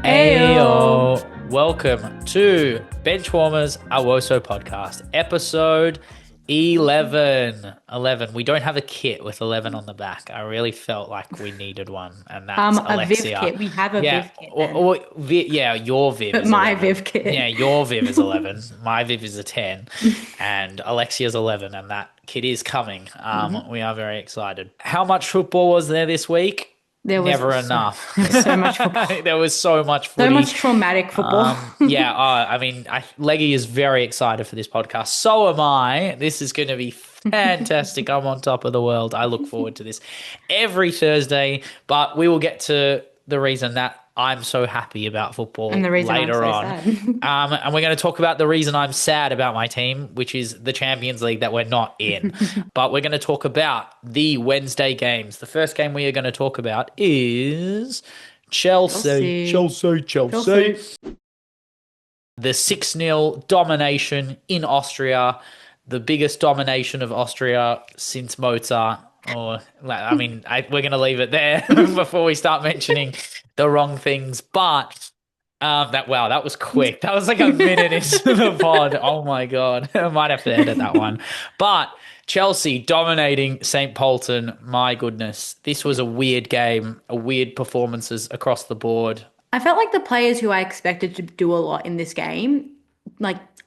Heyo! Welcome to Benchwarmers, our WOSO podcast, episode 11. 11. We don't have a kit with 11 on the back. I really felt like we needed one, and that's Alexia. A Viv kit. We have a Viv kit. Your Viv but is my 11. Viv kit. Yeah, your Viv is 11. My Viv is a 10, and Alexia's 11, and that kit is coming. We are very excited. How much football was there this week? There was Never enough. There was so much football. There was so much footy. So much traumatic football. Leggy is very excited for this podcast. So am I. This is going to be fantastic. I'm on top of the world. I look forward to this every Thursday, but we will get to the reason that I'm so happy about football And the reason later I'm so on. And we're going to talk about the reason I'm sad about my team, which is the Champions League that we're not in. But we're going to talk about the Wednesday games. The first game we are going to talk about is Chelsea. The 6-0 domination in Austria, the biggest domination of Austria since Mozart. We're going to leave it there before we start mentioning the wrong things. But that was quick. That was like a minute into the pod. Oh my God. I might have to edit that one. But Chelsea dominating St. Polten. My goodness. This was a weird game, weird performances across the board. I felt like the players who I expected to do a lot in this game,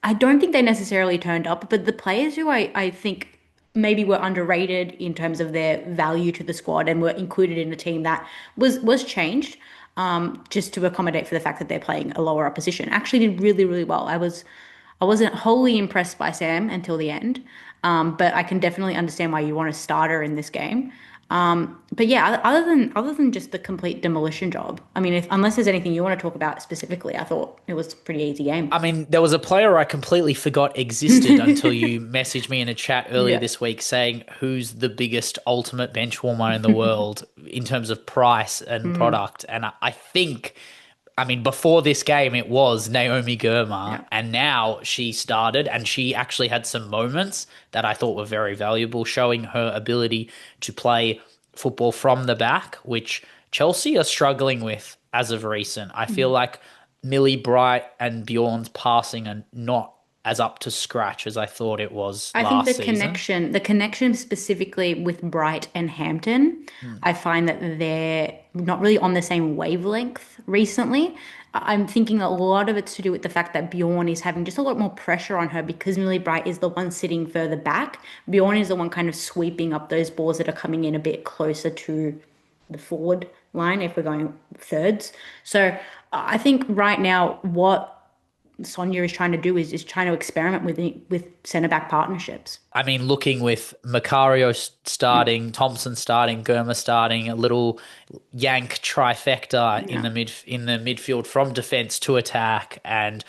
I don't think they necessarily turned up, but the players who I think maybe were underrated in terms of their value to the squad and were included in a team that was changed just to accommodate for the fact that they're playing a lower opposition, actually did really, really well. I wasn't wholly impressed by Sam until the end, but I can definitely understand why you want a starter in this game. But yeah, other than just the complete demolition job, I mean, unless there's anything you want to talk about specifically, I thought it was a pretty easy game. I mean, there was a player I completely forgot existed until you messaged me in a chat earlier this week saying who's the biggest ultimate bench warmer in the world in terms of price and product. And I think, before this game, it was Naomi Girma, and now she started, and she actually had some moments that I thought were very valuable, showing her ability to play football from the back, which Chelsea are struggling with as of recent. I feel like Millie Bright and Bjorn's passing are not as up to scratch as I thought it was last season. The connection specifically with Bright and Hampton, I find that they're not really on the same wavelength recently. I'm thinking a lot of it's to do with the fact that Bjorn is having just a lot more pressure on her because Millie Bright is the one sitting further back. Bjorn is the one kind of sweeping up those balls that are coming in a bit closer to the forward line if we're going thirds. So I think right now what Sonia is trying to do is trying to experiment with centre-back partnerships. I mean, looking with Macario starting, Thompson starting, Girma starting, a little yank trifecta in the midfield from defence to attack. And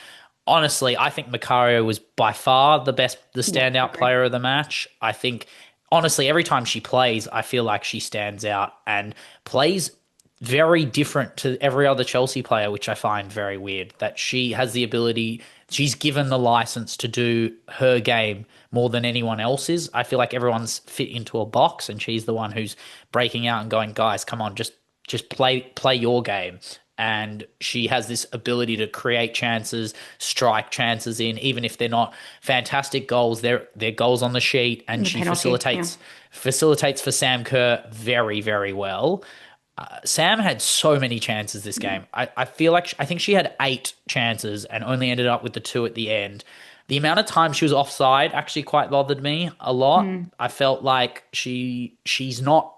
honestly, I think Macario was by far the standout player of the match. I think, honestly, every time she plays, I feel like she stands out and plays very different to every other Chelsea player, which I find very weird, that she has the ability, she's given the license to do her game more than anyone else is. I feel like everyone's fit into a box and she's the one who's breaking out and going, guys, come on, just play your game. And she has this ability to create chances, strike chances in, even if they're not fantastic goals, they're goals on the sheet, and she facilitates for Sam Kerr very, very well. Sam had so many chances this game. I think she had 8 chances and only ended up with the 2 at the end. The amount of time she was offside actually quite bothered me a lot. I felt like she's not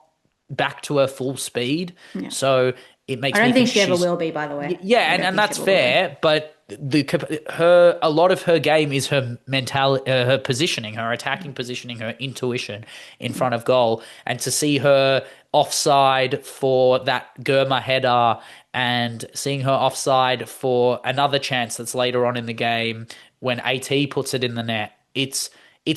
back to her full speed. Yeah. So it makes me think I don't think she ever will be, by the way. Yeah, and that's fair, but a lot of her game is her mentality, her positioning, her attacking positioning, her intuition in front of goal. And to see her offside for that Girma header and seeing her offside for another chance that's later on in the game when AT puts it in the net, it's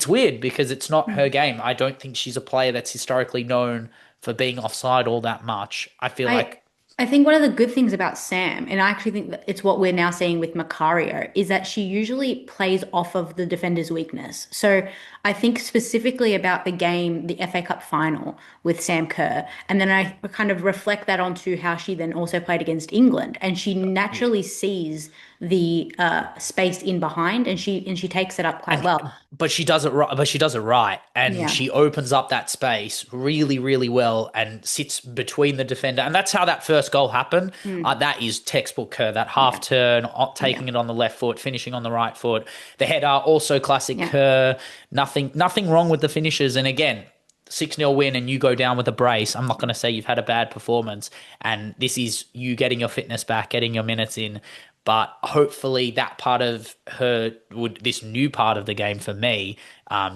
weird because it's not her game. I don't think she's a player that's historically known for being offside all that much. I feel like I think one of the good things about Sam, and I actually think that it's what we're now seeing with Macario, is that she usually plays off of the defender's weakness. So I think specifically about the game, the FA Cup final with Sam Kerr, and then I kind of reflect that onto how she then also played against England, and she Yeah. naturally sees the space in behind, and she takes it up quite And well. but she does it right. But she does it right, and Yeah. she opens up that space really, really well, and sits between the defender. And that's how that first goal happened. Mm. That is textbook Kerr. That half Yeah. turn, Yeah. taking it on the left foot, finishing on the right foot. The header, also classic Yeah. Kerr. Nothing wrong with the finishes. And again, 6-0 win, and you go down with a brace. I'm not going to say you've had a bad performance, and this is you getting your fitness back, getting your minutes in. But hopefully that part of her would this new part of the game for me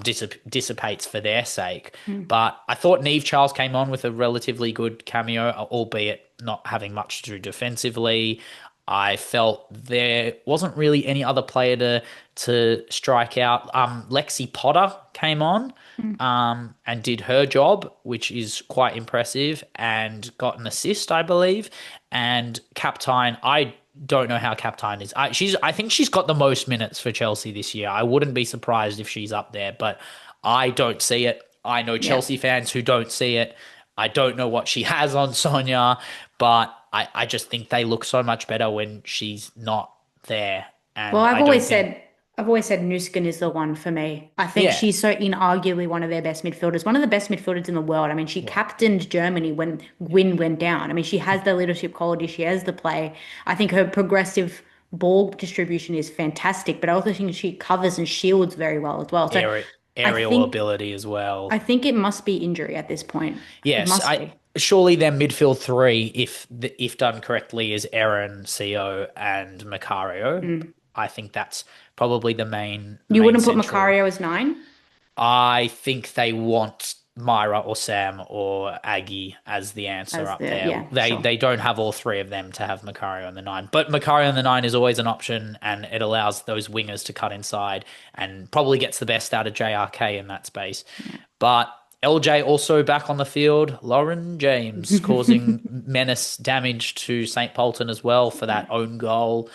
dissipates for their sake. Mm. But I thought Neve Charles came on with a relatively good cameo, albeit not having much to do defensively. I felt there wasn't really any other player to strike out. Lexi Potter came on Mm. and did her job, which is quite impressive, and got an assist, I believe. And Captain, I don't know how Captain is. I think she's got the most minutes for Chelsea this year. I wouldn't be surprised if she's up there, but I don't see it. I know Yeah. Chelsea fans who don't see it. I don't know what she has on Sonia, but I just think they look so much better when she's not there. Well, And I don't think, I've always said Nuskin is the one for me. I think yeah, she's so inarguably one of their best midfielders, one of the best midfielders in the world. I mean, she well, captained Germany when Gwyn went down. I mean, she has the leadership quality, she has the play. I think her progressive ball distribution is fantastic, but I also think she covers and shields very well as well. So I aerial think ability as well. I think it must be injury at this point. It Yes, must I be. surely their midfield three, if done correctly, is Erin, Co, and Macario. Mm. I think that's probably the main You main wouldn't put central. Macario as nine? I think they want Myra or Sam or Aggie as the answer As up the, there. yeah, They sure. they don't have all three of them to have Macario in the nine, but Macario in the nine is always an option, and it allows those wingers to cut inside and probably gets the best out of JRK in that space. But LJ also back on the field. Lauren James causing menace damage to St. Polten as well for that own goal.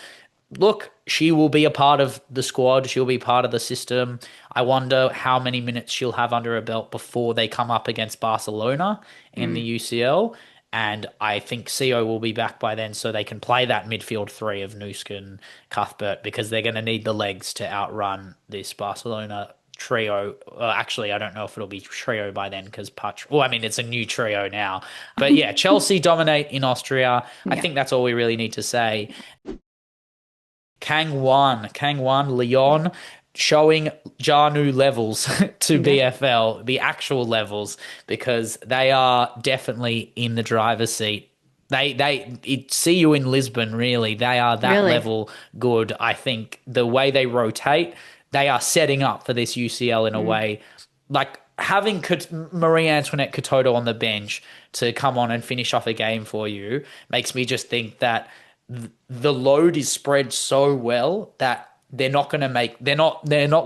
Look, she will be a part of the squad. She'll be part of the system. I wonder how many minutes she'll have under her belt before they come up against Barcelona in the Mm. UCL. And I think CO will be back by then so they can play that midfield three of Nuskin, Cuthbert, because they're going to need the legs to outrun this Barcelona trio. Actually, I don't know if it'll be trio by then because Well, I mean, it's a new trio now. But yeah, Chelsea dominate in Austria. I Yeah. think that's all we really need to say. Kang Wan, Lyon, showing Janu levels to Yeah. BFL, the actual levels, because they are definitely in the driver's seat. See you in Lisbon, really. They are that Really? level good. I think the way they rotate, they are setting up for this UCL in a Mm. way, like having Marie Antoinette Katoto on the bench to come on and finish off a game for you makes me just think that the load is spread so well that they're not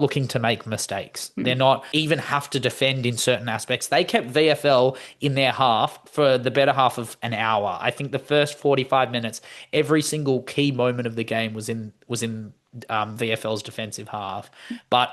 looking to make mistakes. They're Mm. not even have to defend in certain aspects. They kept VFL in their half for the better half of an hour. I think the first 45 minutes, every single key moment of the game was in VFL's defensive half. But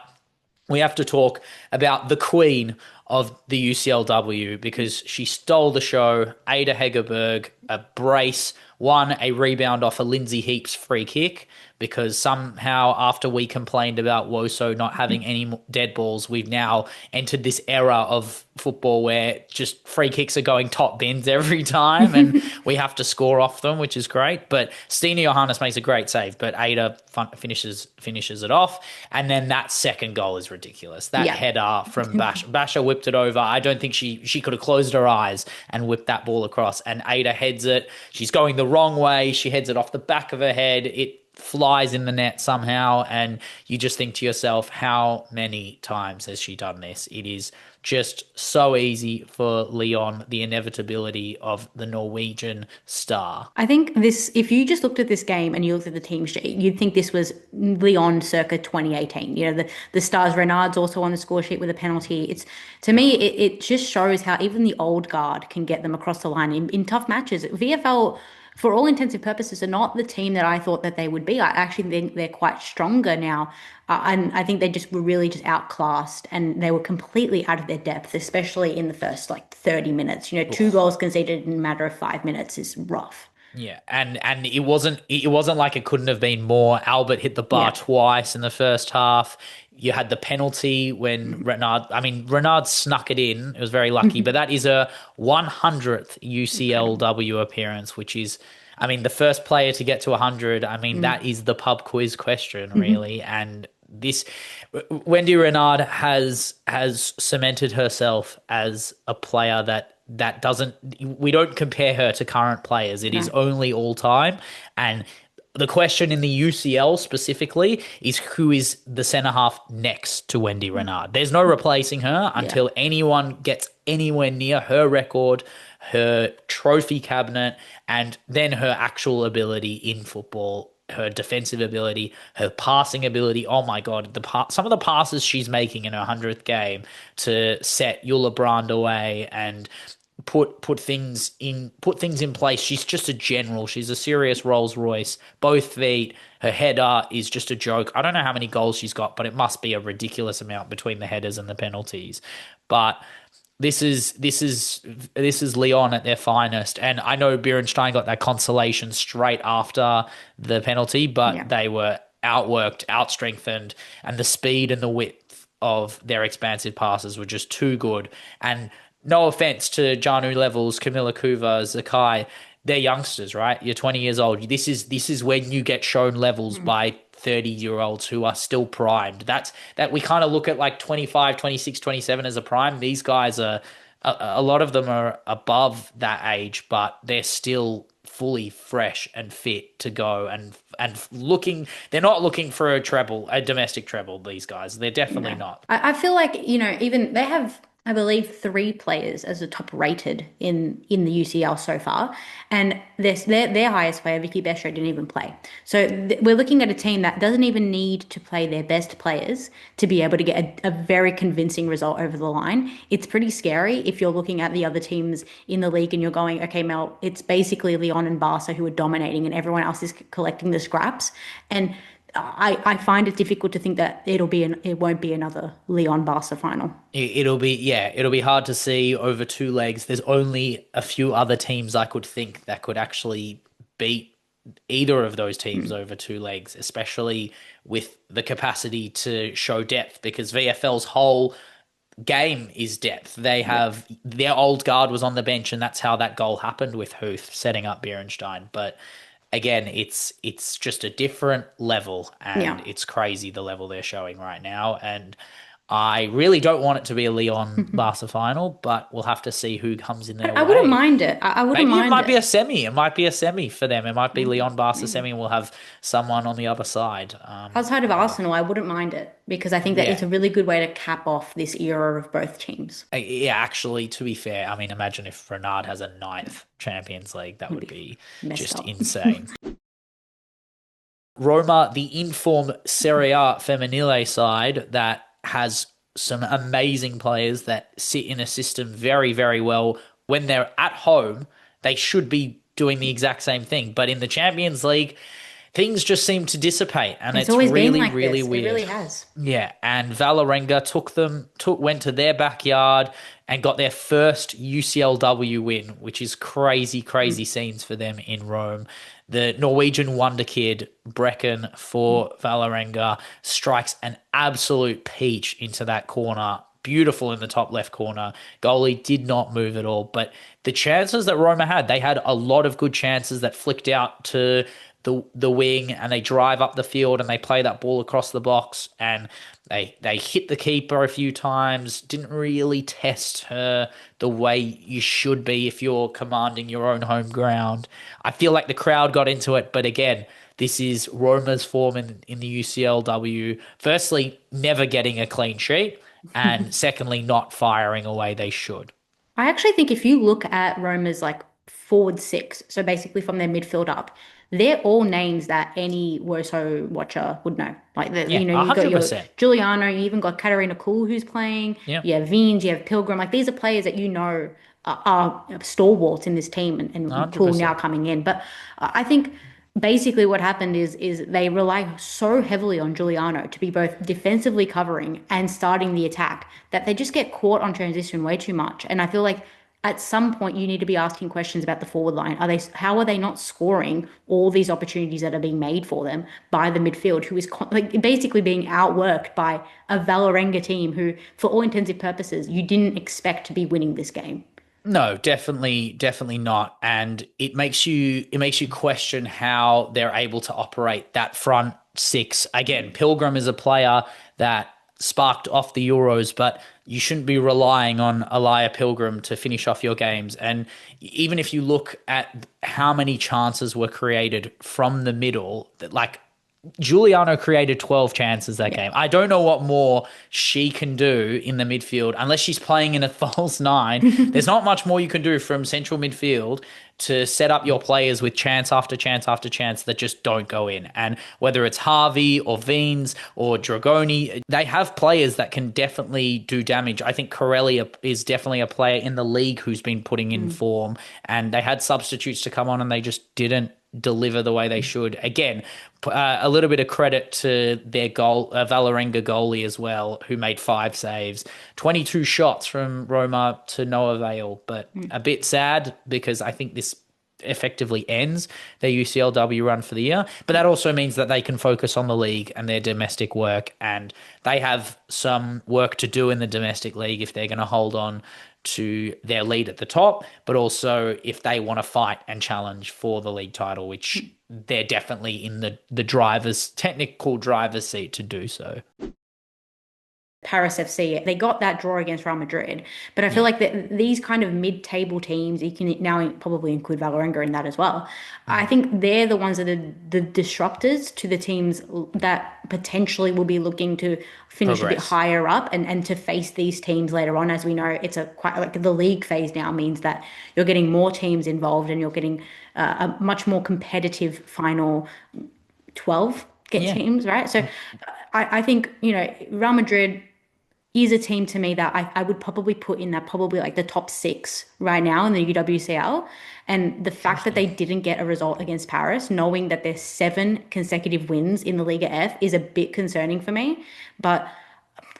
we have to talk about the queen of the UCLW because she stole the show. Ada Hegerberg, a brace, won a rebound off a Lindsay Heaps free kick because somehow after we complained about WOSO not having any dead balls, we've now entered this era of football where just free kicks are going top bins every time and we have to score off them, which is great. But Stina Johannes makes a great save, but Ada finishes it off. And then that second goal is ridiculous. That Yeah. header from Basha whipped it over. I don't think she could have closed her eyes and whipped that ball across. And Ada heads it. She's going the wrong way. She heads it off the back of her head. It flies in the net somehow. And you just think to yourself, how many times has she done this? It is just so easy for Leon, the inevitability of the Norwegian star. I think this, if you just looked at this game and you looked at the team sheet, you'd think this was Lyon circa 2018. You know, the Stars Renard's also on the score sheet with a penalty. It's to me, it just shows how even the old guard can get them across the line in tough matches. VFL for all intensive purposes, are not the team that I thought that they would be. I actually think they're quite stronger now. And I think they just were really just outclassed and they were completely out of their depth, especially in the first like 30 minutes. You know, two Oof. goals conceded in a matter of 5 minutes is rough. Yeah, and it wasn't like it couldn't have been more. Albert hit the bar Yeah. twice in the first half. You had the penalty when Renard snuck it in. It was very lucky, but that is a 100th Incredible. UCLW appearance, which is, the first player to get to 100. That is the pub quiz question, really. And this Wendie Renard has cemented herself as a player that doesn't we don't compare her to current players. It is No. only all time. And the question in the UCL specifically is who is the centre half next to Wendie Renard. There's no replacing her Yeah. until anyone gets anywhere near her record, her trophy cabinet, and then her actual ability in football, her defensive ability, her passing ability. Oh my God, some of the passes she's making in her 100th game to set Yula Brand away and put things in place. She's just a general. She's a serious Rolls Royce. Both feet. Her header is just a joke. I don't know how many goals she's got, but it must be a ridiculous amount between the headers and the penalties. But this is Lyon at their finest. And I know Bierenstein got that consolation straight after the penalty, but Yeah. they were outworked, outstrengthened, and the speed and the width of their expansive passes were just too good. And no offense to Janu Levels, Camilla Kuva, Zakai, they're youngsters, right? You're 20 years old. This is when you get shown levels by 30-year-olds who are still primed. That we kind of look at like 25, 26, 27 as a prime. These guys are a lot of them are above that age, but they're still fully fresh and fit to go and looking. They're not looking for a domestic treble, these guys. They're definitely No. not. I feel like, even they have, I believe, three players as the top rated in the UCL so far. And their highest player, Vicky Besho, didn't even play. So we're looking at a team that doesn't even need to play their best players to be able to get a very convincing result over the line. It's pretty scary if you're looking at the other teams in the league and you're going, okay, Mel, it's basically Lyon and Barca who are dominating and everyone else is collecting the scraps. And I find it difficult to think that it won't be another Leon Barca final. It'll be hard to see over two legs. There's only a few other teams I could think that could actually beat either of those teams over two legs, especially with the capacity to show depth, because VFL's whole game is depth. They Yeah. have their old guard was on the bench, and that's how that goal happened with Huth setting up Bierenstein. But again, it's just a different level, Yeah. and it's crazy the level they're showing right now. And I really don't want it to be a Leon Barca final, but we'll have to see who comes in their I wouldn't way. mind it. I wouldn't Maybe it mind might be it. a semi. It might be a semi for them. It might be Maybe. Leon Barca Maybe. semi, and we'll have someone on the other side. Outside of Arsenal, I wouldn't mind it because I think that Yeah. it's a really good way to cap off this era of both teams. Yeah, actually, to be fair, imagine if Renard has a ninth Champions League. That It'd would be be messed just up. insane. Roma, the inform Serie A Femminile side that has some amazing players that sit in a system very, very well. When they're at home, they should be doing the exact same thing. But in the Champions League, things just seem to dissipate, and It's it's always been really, like really this. It weird. really has. Yeah, and Valerenga went to their backyard and got their first UCLW win, which is crazy, crazy scenes for them in Rome. The Norwegian wonder kid Brecken for Valerenga strikes an absolute peach into that corner. Beautiful in the top left corner. Goalie did not move at all. But the chances that Roma had, they had a lot of good chances that flicked out to the wing, and they drive up the field and they play that ball across the box, and they hit the keeper a few times. Didn't really test her the way you should be if you're commanding your own home ground. I feel like the crowd got into it, but again, this is Roma's form in the UCLW. Firstly, never getting a clean sheet, and secondly, not firing away they should. I actually think if you look at Roma's like forward six, so basically from their midfield up, they're all names that any WOSO watcher would know. Like Yeah, you got your 100%. Giuliano, you even got Katarina Kuhl who's playing, Yeah. you have Vines, you have Pilgrim. Like these are players that you know are stalwarts in this team, and Poole now 100%. coming in. But I think basically what happened is they rely so heavily on Giuliano to be both defensively covering and starting the attack that they just get caught on transition way too much. And I feel like at some point you need to be asking questions about the forward line. How are they not scoring all these opportunities that are being made for them by the midfield, who is like basically being outworked by a Valerenga team who, for all intensive purposes, you didn't expect to be winning this game. No, definitely not. And it makes you question how they're able to operate that front six. Again, Pilgrim is a player that sparked off the Euros, but you shouldn't be relying on Elia Pilgrim to finish off your games. And even if you look at how many chances were created from the middle, that like Giuliano created 12 chances that game. I don't know what more she can do in the midfield unless she's playing in a false nine. There's not much more you can do from central midfield to set up your players with chance after chance after chance that just don't go in. And whether it's Harvey or Veens or Dragoni, they have players that can definitely do damage. I think Corelli is definitely a player in the league who's been putting in form, and they had substitutes to come on and they just didn't deliver the way they should. Again, a little bit of credit to their Valerenga goalie as well, who made 5 saves, 22 shots from Roma to no avail, but a bit sad because I think this effectively ends their UCLW run for the year. But that also means that they can focus on the league and their domestic work, and they have some work to do in the domestic league if they're going to hold on to their lead at the top, but also if they want to fight and challenge for the league title, which they're definitely in the technical driver's seat to do so. Paris FC, they got that draw against Real Madrid, but I feel like these kind of mid-table teams, you can now probably include Valerenga in that as well. I think they're the ones that are the disruptors to the teams that potentially will be looking to finish a bit higher up and to face these teams later on. As we know, it's a quite like the league phase now means that you're getting more teams involved and you're getting a much more competitive final 12 teams, right? So I think, Real Madrid is a team to me that I would probably put in that probably like the top 6 right now in the UWCL. And the fact that they didn't get a result against Paris, knowing that there's 7 consecutive wins in the Liga F is a bit concerning for me. But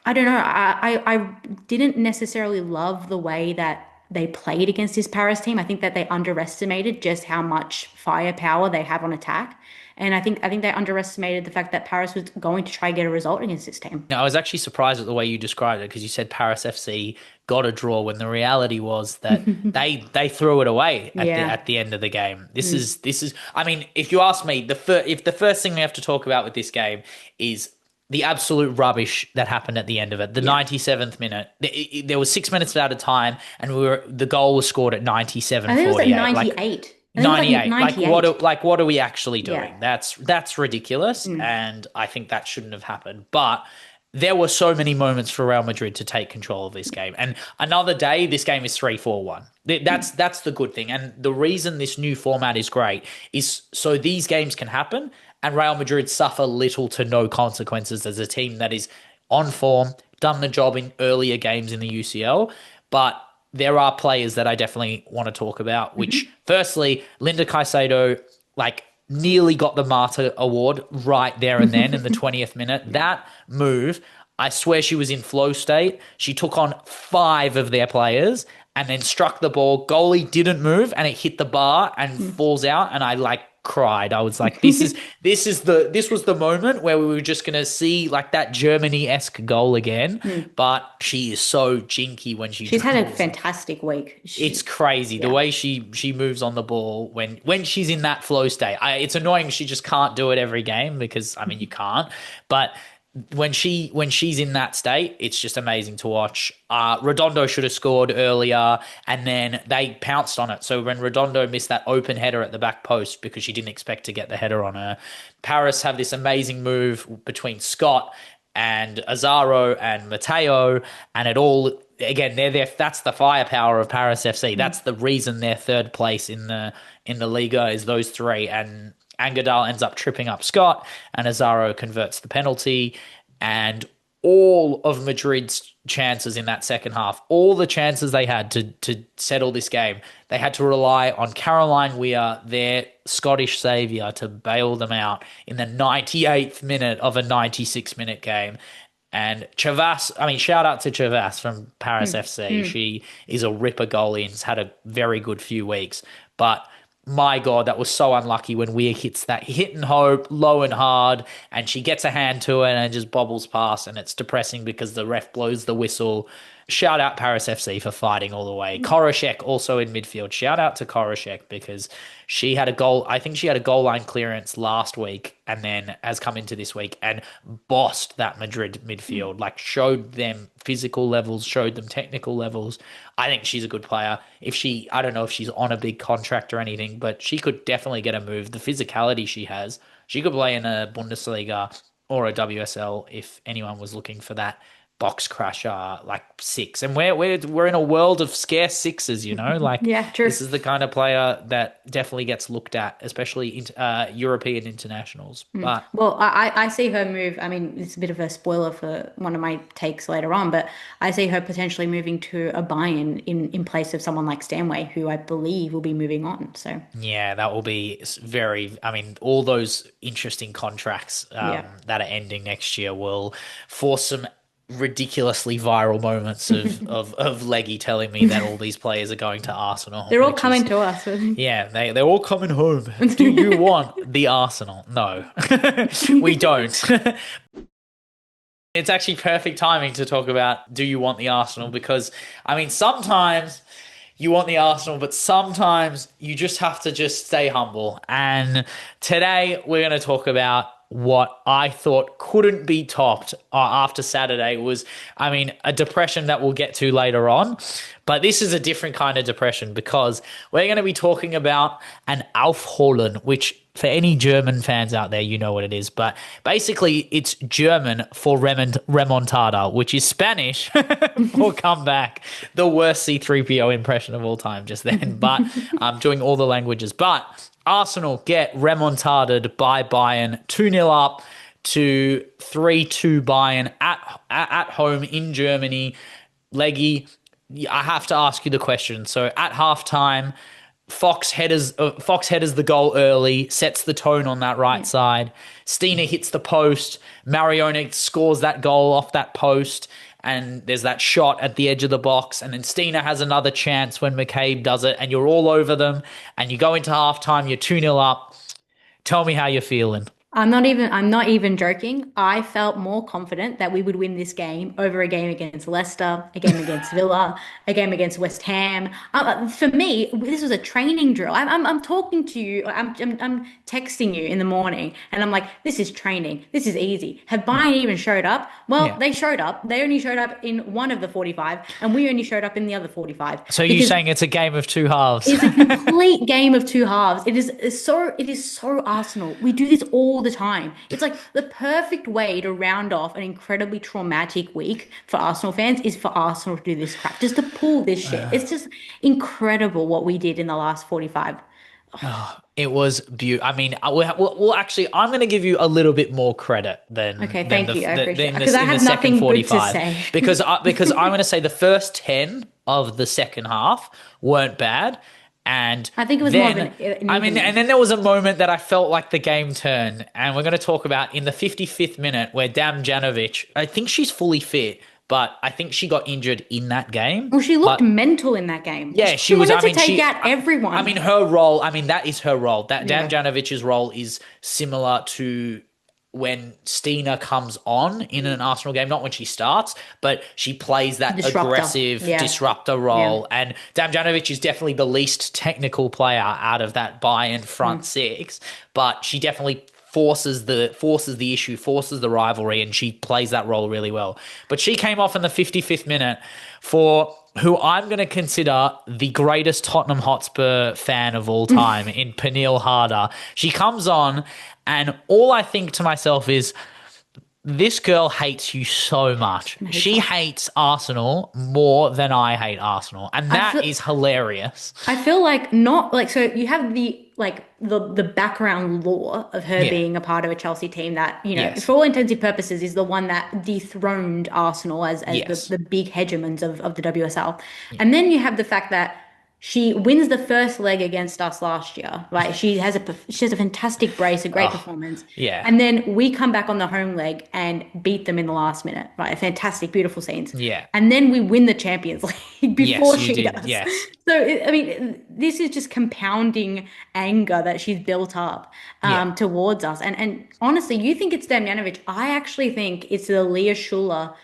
I don't know. I didn't necessarily love the way that they played against this Paris team. I think that they underestimated just how much firepower they have on attack. And I think they underestimated the fact that Paris was going to try and get a result against this team. Now, I was actually surprised at the way you described it because you said Paris FC got a draw when the reality was that they threw it away at the end of the game. This is. I mean, if you ask me, if the first thing we have to talk about with this game is the absolute rubbish that happened at the end of it. The 97th minute, there was 6 minutes out of time, and the goal was scored at 97:48. I think it was like 98. 98. 98. What are we actually doing? Yeah. That's ridiculous, and I think that shouldn't have happened. But there were so many moments for Real Madrid to take control of this game. And another day, this game is 3-4-1. That's the good thing. And the reason this new format is great is so these games can happen and Real Madrid suffer little to no consequences as a team that is on form, done the job in earlier games in the UCL. But there are players that I definitely want to talk about, which firstly, Linda Caicedo, nearly got the Marta Award right there and then in the 20th minute. That move, I swear she was in flow state. She took on 5 of their players and then struck the ball. Goalie didn't move and it hit the bar and falls out. And I cried. I was like, this was the moment where we were just going to see that Germany-esque goal again. But she is so jinky when she's had a fantastic week. It's crazy the way she moves on the ball when she's in that flow state. It's annoying she just can't do it every game because you can't. But when she's in that state, it's just amazing to watch. Redondo should have scored earlier, and then they pounced on it. So when Redondo missed that open header at the back post because she didn't expect to get the header on her, Paris have this amazing move between Scott and Azaro and Matteo, and it all again they're there. That's the firepower of Paris FC. That's the reason they're third place in the Liga is those 3 and. Angadal ends up tripping up Scott, and Azaro converts the penalty. And all of Madrid's chances in that second half, all the chances they had to settle this game, they had to rely on Caroline Weir, their Scottish saviour, to bail them out in the 98th minute of a 96-minute game. And Chavas, I mean, shout out to Chavas from Paris FC. She is a ripper goalie and has had a very good few weeks. But my God, that was so unlucky when Weir hits that hit and hope, low and hard, and she gets a hand to it and just bobbles past, and it's depressing because the ref blows the whistle. Shout out Paris FC for fighting all the way. Koroshek also in midfield. Shout out to Koroshek because she had a goal. I think she had a goal line clearance last week and then has come into this week and bossed that Madrid midfield. Like showed them physical levels, showed them technical levels. I think she's a good player. I don't know if she's on a big contract or anything, but she could definitely get a move. The physicality she has, she could play in a Bundesliga or a WSL if anyone was looking for that box crusher like six. And we're in a world of scarce sixes, like Yeah, true. this is the kind of player that definitely gets looked at, especially in European internationals. But Well, I see her move. I mean, it's a bit of a spoiler for one of my takes later on, but I see her potentially moving to a Bayern in place of someone like Stanway, who I believe will be moving on. So yeah, that will be I mean, all those interesting contracts that are ending next year will force some ridiculously viral moments of Leggy telling me that all these players are going to Arsenal. they're all coming to us. Yeah, they're all coming home. Do you want the Arsenal? No, we don't. It's actually perfect timing to talk about do you want the Arsenal, because, I mean, sometimes you want the Arsenal, but sometimes you just have to just stay humble. And today we're going to talk about what I thought couldn't be topped after Saturday was, I mean, a depression that we'll get to later on. But this is a different kind of depression because we're going to be talking about an Aufholen, which for any German fans out there, you know what it is. But basically, it's German for remontada, which is Spanish for comeback. The worst C3PO impression of all time just then. But I'm doing all the languages. But Arsenal get remontaded by Bayern 2-0 up to 3-2 Bayern at home in Germany. Leggy, I have to ask you the question. So at halftime, Fox headers the goal early, sets the tone on that right side. Stina hits the post. Mariona scores that goal off that post. And there's that shot at the edge of the box. And then Stina has another chance when McCabe does it. And you're all over them. And you go into halftime, you're 2-0 up. Tell me how you're feeling. I'm not even joking. I felt more confident that we would win this game over a game against Leicester, a game against Villa, a game against West Ham. For me, this was a training drill. I'm talking to you. I'm texting you in the morning, and I'm like, this is training. This is easy. Have Bayern even showed up? Well, They showed up. They only showed up in one of the 45, and we only showed up in the other 45. So you're saying it's a game of two halves? It's a complete game of two halves. It is so Arsenal. We do this all the time. It's like the perfect way to round off an incredibly traumatic week for Arsenal fans is for Arsenal to do this crap, just to pull this shit. It's just incredible what we did in the last 45. It was beautiful. I mean, well, actually, I'm going to give you a little bit more credit than Thank you. I appreciate it. Because I have nothing good to say. because I'm going to say the first 10 of the second half weren't bad. And I think it was then, more of an I mean, and then there was a moment that I felt like the game turned, and we're going to talk about in the 55th minute where Damjanovic, I think she's fully fit, but I think she got injured in that game. Well, she looked mental in that game. Yeah, she was. Wanted to take out everyone. I mean, her role. I mean, that is her role. Damjanovic's role is similar to when Stina comes on in an Arsenal game, not when she starts, but she plays that aggressive disruptor role. Yeah. And Damjanovic is definitely the least technical player out of that Bayern front six, but she definitely forces the issue, forces the rivalry, and she plays that role really well. But she came off in the 55th minute for who I'm going to consider the greatest Tottenham Hotspur fan of all time in Pernille Harder. She comes on, and all I think to myself is, this girl hates you so much. She hates Arsenal more than I hate Arsenal. And that is hilarious. I feel like so you have the like the background lore of her Yeah. being a part of a Chelsea team that, Yes. for all intensive purposes is the one that dethroned Arsenal as Yes. the big hegemons of the WSL. Yeah. And then you have the fact that she wins the first leg against us last year, right? She has a fantastic brace, a great Oh, performance. yeah. And then we come back on the home leg and beat them in the last minute, right? Fantastic, beautiful scenes. Yeah. And then we win the Champions League Yes, before you she did. does. Yes. So, I mean, this is just compounding anger that she's built up Yeah. towards us. And honestly, you think it's Damjanovic. I actually think it's the Leah Schuler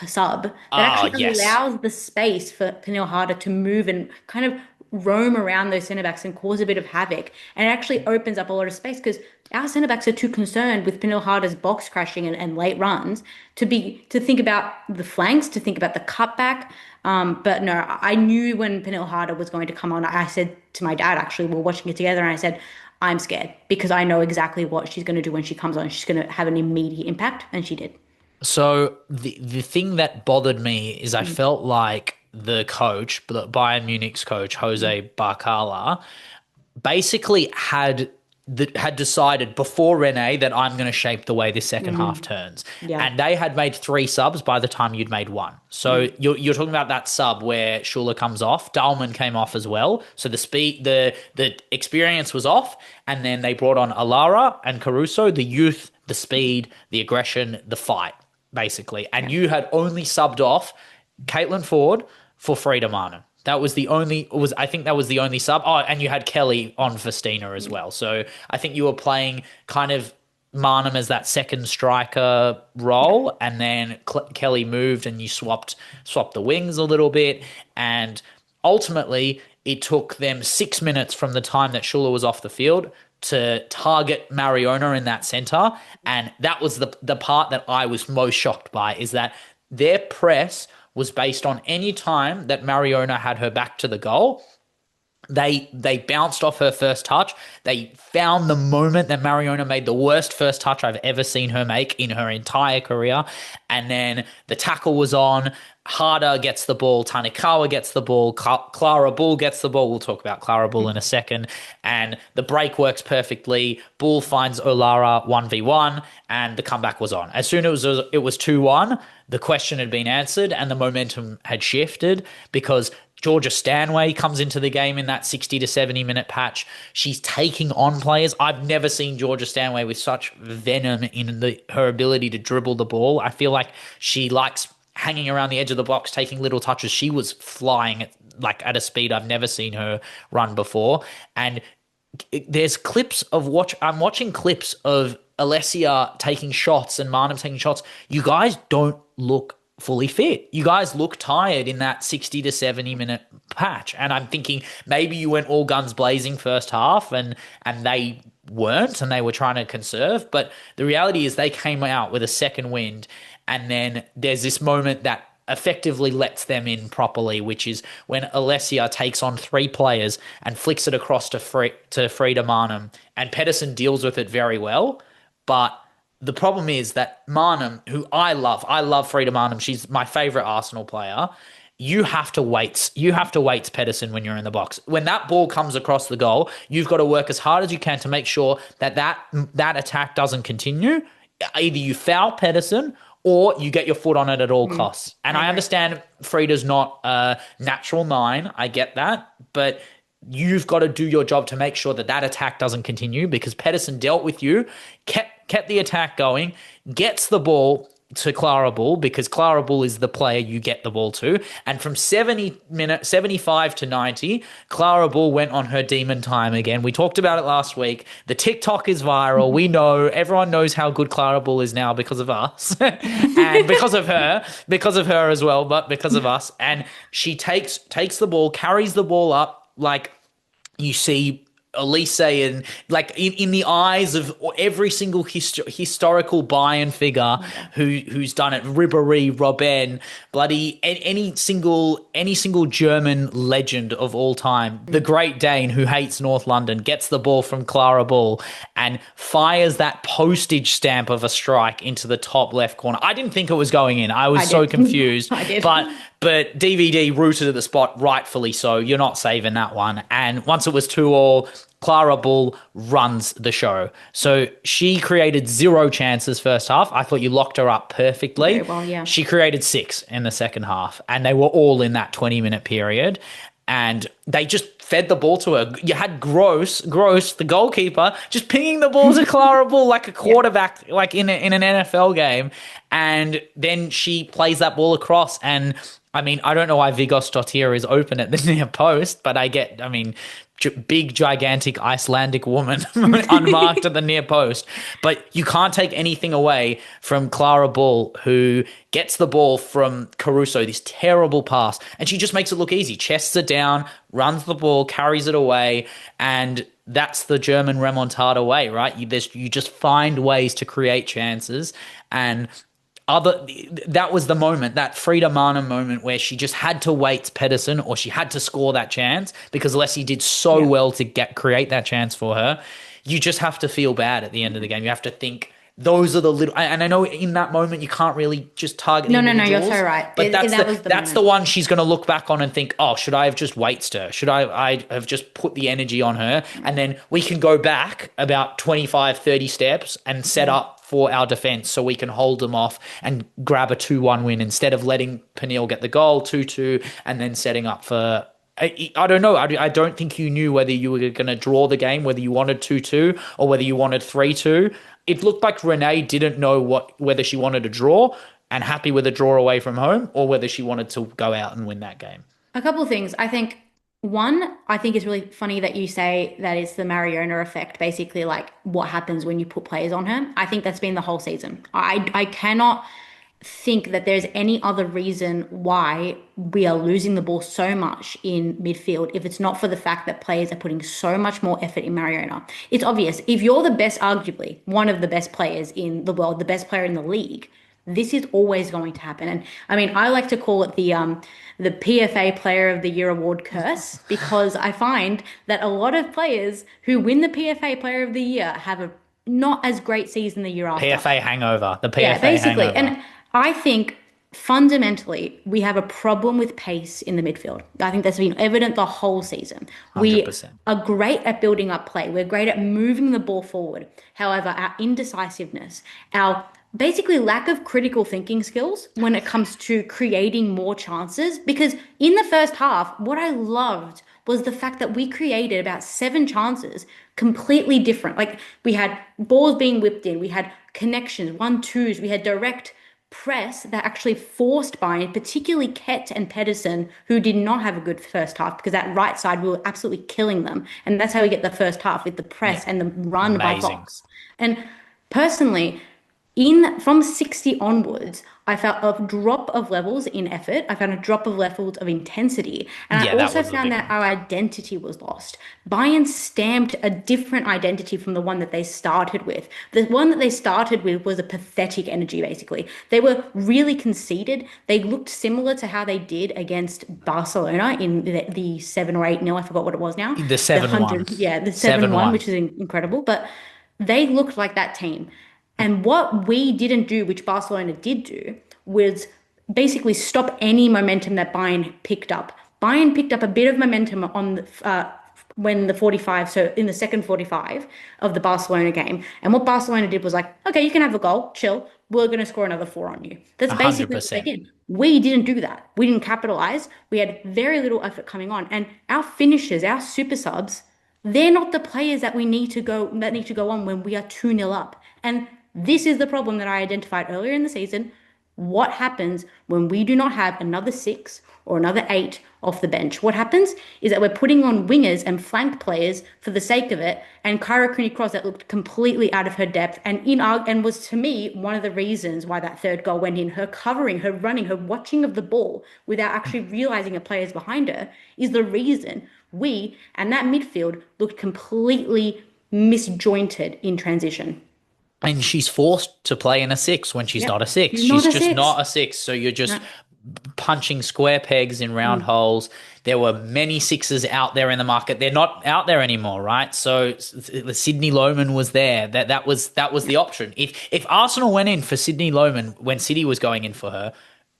sub that Oh, actually yes. allows the space for Pernille Harder to move and kind of roam around those centre backs and cause a bit of havoc. And it actually opens up a lot of space because our centre backs are too concerned with Pernille Harder's box crashing and late runs to think about the flanks, to think about the cutback. But no, I knew when Pernille Harder was going to come on. I said to my dad, actually, we were watching it together, and I said, I'm scared because I know exactly what she's going to do when she comes on. She's going to have an immediate impact, and she did. So the thing that bothered me is I Mm, felt like the coach, the Bayern Munich's coach, mm, Jose Barcala, basically had decided before Rene that I'm going to shape the way this second half mm. turns, Yeah. and they had made 3 subs by the time you'd made one. So Mm, you're talking about that sub where Schuler comes off, Dahlmann came off as well. So the speed, the experience was off, and then they brought on Alara and Caruso, the youth, the speed, the aggression, the fight, basically. And yeah. you had only subbed off Caitlin Ford for Frida Martin. That was the only was I think that was the only sub. Oh, and you had Kelly on for Stina as well. So I think you were playing kind of Marnham as that second striker Yeah. role, and then Kelly moved, and you swapped the wings a little bit, and ultimately it took them 6 minutes from the time that Schuler was off the field to target Mariona in that center, and that was the part that I was most shocked by is that their press was based on any time that Mariona had her back to the goal. They bounced off her first touch. They found the moment that Mariona made the worst first touch I've ever seen her make in her entire career. And then the tackle was on. Harder gets the ball. Tanikawa gets the ball. Clara Bull gets the ball. We'll talk about Clara Bull in a second. And the break works perfectly. Bull finds Olara 1v1, and the comeback was on. As soon as it was 2-1, the question had been answered and the momentum had shifted because Georgia Stanway comes into the game in that 60 to 70 minute patch. She's taking on players. I've never seen Georgia Stanway with such venom in her ability to dribble the ball. I feel like she likes hanging around the edge of the box, taking little touches. She was flying at a speed I've never seen her run before. And there's clips of I'm watching clips of Alessia taking shots and Marnham taking shots. You guys don't look fully fit. You guys look tired in that 60 to 70 minute patch. And I'm thinking maybe you went all guns blazing first half and they weren't, and they were trying to conserve. But the reality is they came out with a second wind, and then there's this moment that effectively lets them in properly, which is when Alessia takes on 3 players and flicks it across to Frida Marnham, and Pedersen deals with it very well. But the problem is that Marnham, who I love Frida Marnham. She's my favorite Arsenal player. You have to wait. You have to wait, Pedersen, when you're in the box. When that ball comes across the goal, you've got to work as hard as you can to make sure that attack doesn't continue. Either you foul Pedersen or you get your foot on it at all costs. And I I agree. understand Frida's not a natural 9. I get that. But you've got to do your job to make sure that attack doesn't continue because Pedersen dealt with you, kept the attack going, gets the ball to Clara Bull because Clara Bull is the player you get the ball to. And from 75 to 90, Clara Bull went on her demon time again. We talked about it last week. The TikTok is viral. We know, everyone knows how good Clara Bull is now because of us and because of her as well, but because of us. And she takes the ball, carries the ball up, like you see Elise and like in the eyes of every single historical Bayern figure who's done it, Ribéry, Robben, bloody any single German legend of all time, the Great Dane who hates North London, gets the ball from Clara Bull and fires that postage stamp of a strike into the top left corner. I didn't think it was going in. I was I so did. confused, I did. but But DVD rooted at the spot, rightfully so. You're not saving that one. And once it was 2-2, Clara Bull runs the show. So she created 0 chances first half. I thought you locked her up perfectly. Very well, yeah. She created 6 in the second half, and they were all in that 20-minute period. And they just fed the ball to her. You had Gross, the goalkeeper, just pinging the ball to Clara Bull like a quarterback, like in an NFL game. And then she plays that ball across. And I mean, I don't know why Vigos Dottir is open at the near post, but big, gigantic Icelandic woman unmarked at the near post. But you can't take anything away from Clara Bull, who gets the ball from Caruso, this terrible pass, and she just makes it look easy. Chests it down, runs the ball, carries it away, and that's the German remontada way, right? You just find ways to create chances, and that was the moment, that Frida Mana moment, where she just had to wait Pedersen, or she had to score that chance, because Leslie did so well to create that chance for her. You just have to feel bad at the end of the game. You have to think, those are the little, and I know in that moment you can't really just target. No, you're so right. But that's the one she's going to look back on and think, oh, should I have just waited her? Should I have just put the energy on her? And then we can go back about 25, 30 steps and set up for our defence so we can hold them off and grab a 2-1 win, instead of letting Peniel get the goal, 2-2, and then setting up for... I don't know. I don't think you knew whether you were going to draw the game, whether you wanted 2-2 or whether you wanted 3-2. It looked like Renee didn't know whether she wanted a draw and happy with a draw away from home, or whether she wanted to go out and win that game. A couple of things. I think it's really funny that you say that it's the Mariona effect, basically like what happens when you put players on her. I think that's been the whole season. I cannot think that there's any other reason why we are losing the ball so much in midfield if it's not for the fact that players are putting so much more effort in Mariona. It's obvious. If you're the best, arguably one of the best players in the world, the best player in the league, this is always going to happen. And I mean, I like to call it the PFA Player of the Year award curse, because I find that a lot of players who win the PFA Player of the Year have a not as great season the year after. PFA hangover. The PFA basically hangover. And I think fundamentally we have a problem with pace in the midfield. I think that's been evident the whole season. 100%. We are great at building up play. We're great at moving the ball forward. However, our indecisiveness, our basically lack of critical thinking skills when it comes to creating more chances, because in the first half, what I loved was the fact that we created about 7 chances completely different. Like, we had balls being whipped in, we had connections, 1-2s, we had direct press that actually forced Bayern, particularly Kett and Pedersen, who did not have a good first half, because that right side, we were absolutely killing them. And that's how we get the first half, with the press and the run by Fox. And personally, from 60 onwards, I felt a drop of levels in effort. I found a drop of levels of intensity. And I also found that our identity was lost. Bayern stamped a different identity from the one that they started with. The one that they started with was a pathetic energy, basically. They were really conceited. They looked similar to how they did against Barcelona in the 7 or 8-0. I forgot what it was now. The 7-1. Yeah, the 7-1, which is incredible. But they looked like that team. And what we didn't do, which Barcelona did do, was basically stop any momentum that Bayern picked up. Bayern picked up a bit of momentum on when the 45, so in the second 45 of the Barcelona game. And what Barcelona did was like, okay, you can have a goal, chill. We're going to score another 4 on you. That's basically 100%. What they did. We didn't do that. We didn't capitalize. We had very little effort coming on. And our finishers, our super subs, they're not the players that need to go on when we are 2-0 up. And this is the problem that I identified earlier in the season. What happens when we do not have another 6 or another 8 off the bench? What happens is that we're putting on wingers and flank players for the sake of it, and Kyra Cooney-Cross that looked completely out of her depth and was, to me, one of the reasons why that third goal went in. Her covering, her running, her watching of the ball without actually realising a player's behind her is the reason we and that midfield looked completely misjointed in transition. And she's forced to play in a 6 when she's not a 6. She's just not a 6. So you're just punching square pegs in round holes. There were many 6s out there in the market. They're not out there anymore, right? So the Sydney Lohman was there. That was the option. If Arsenal went in for Sydney Lohman when City was going in for her,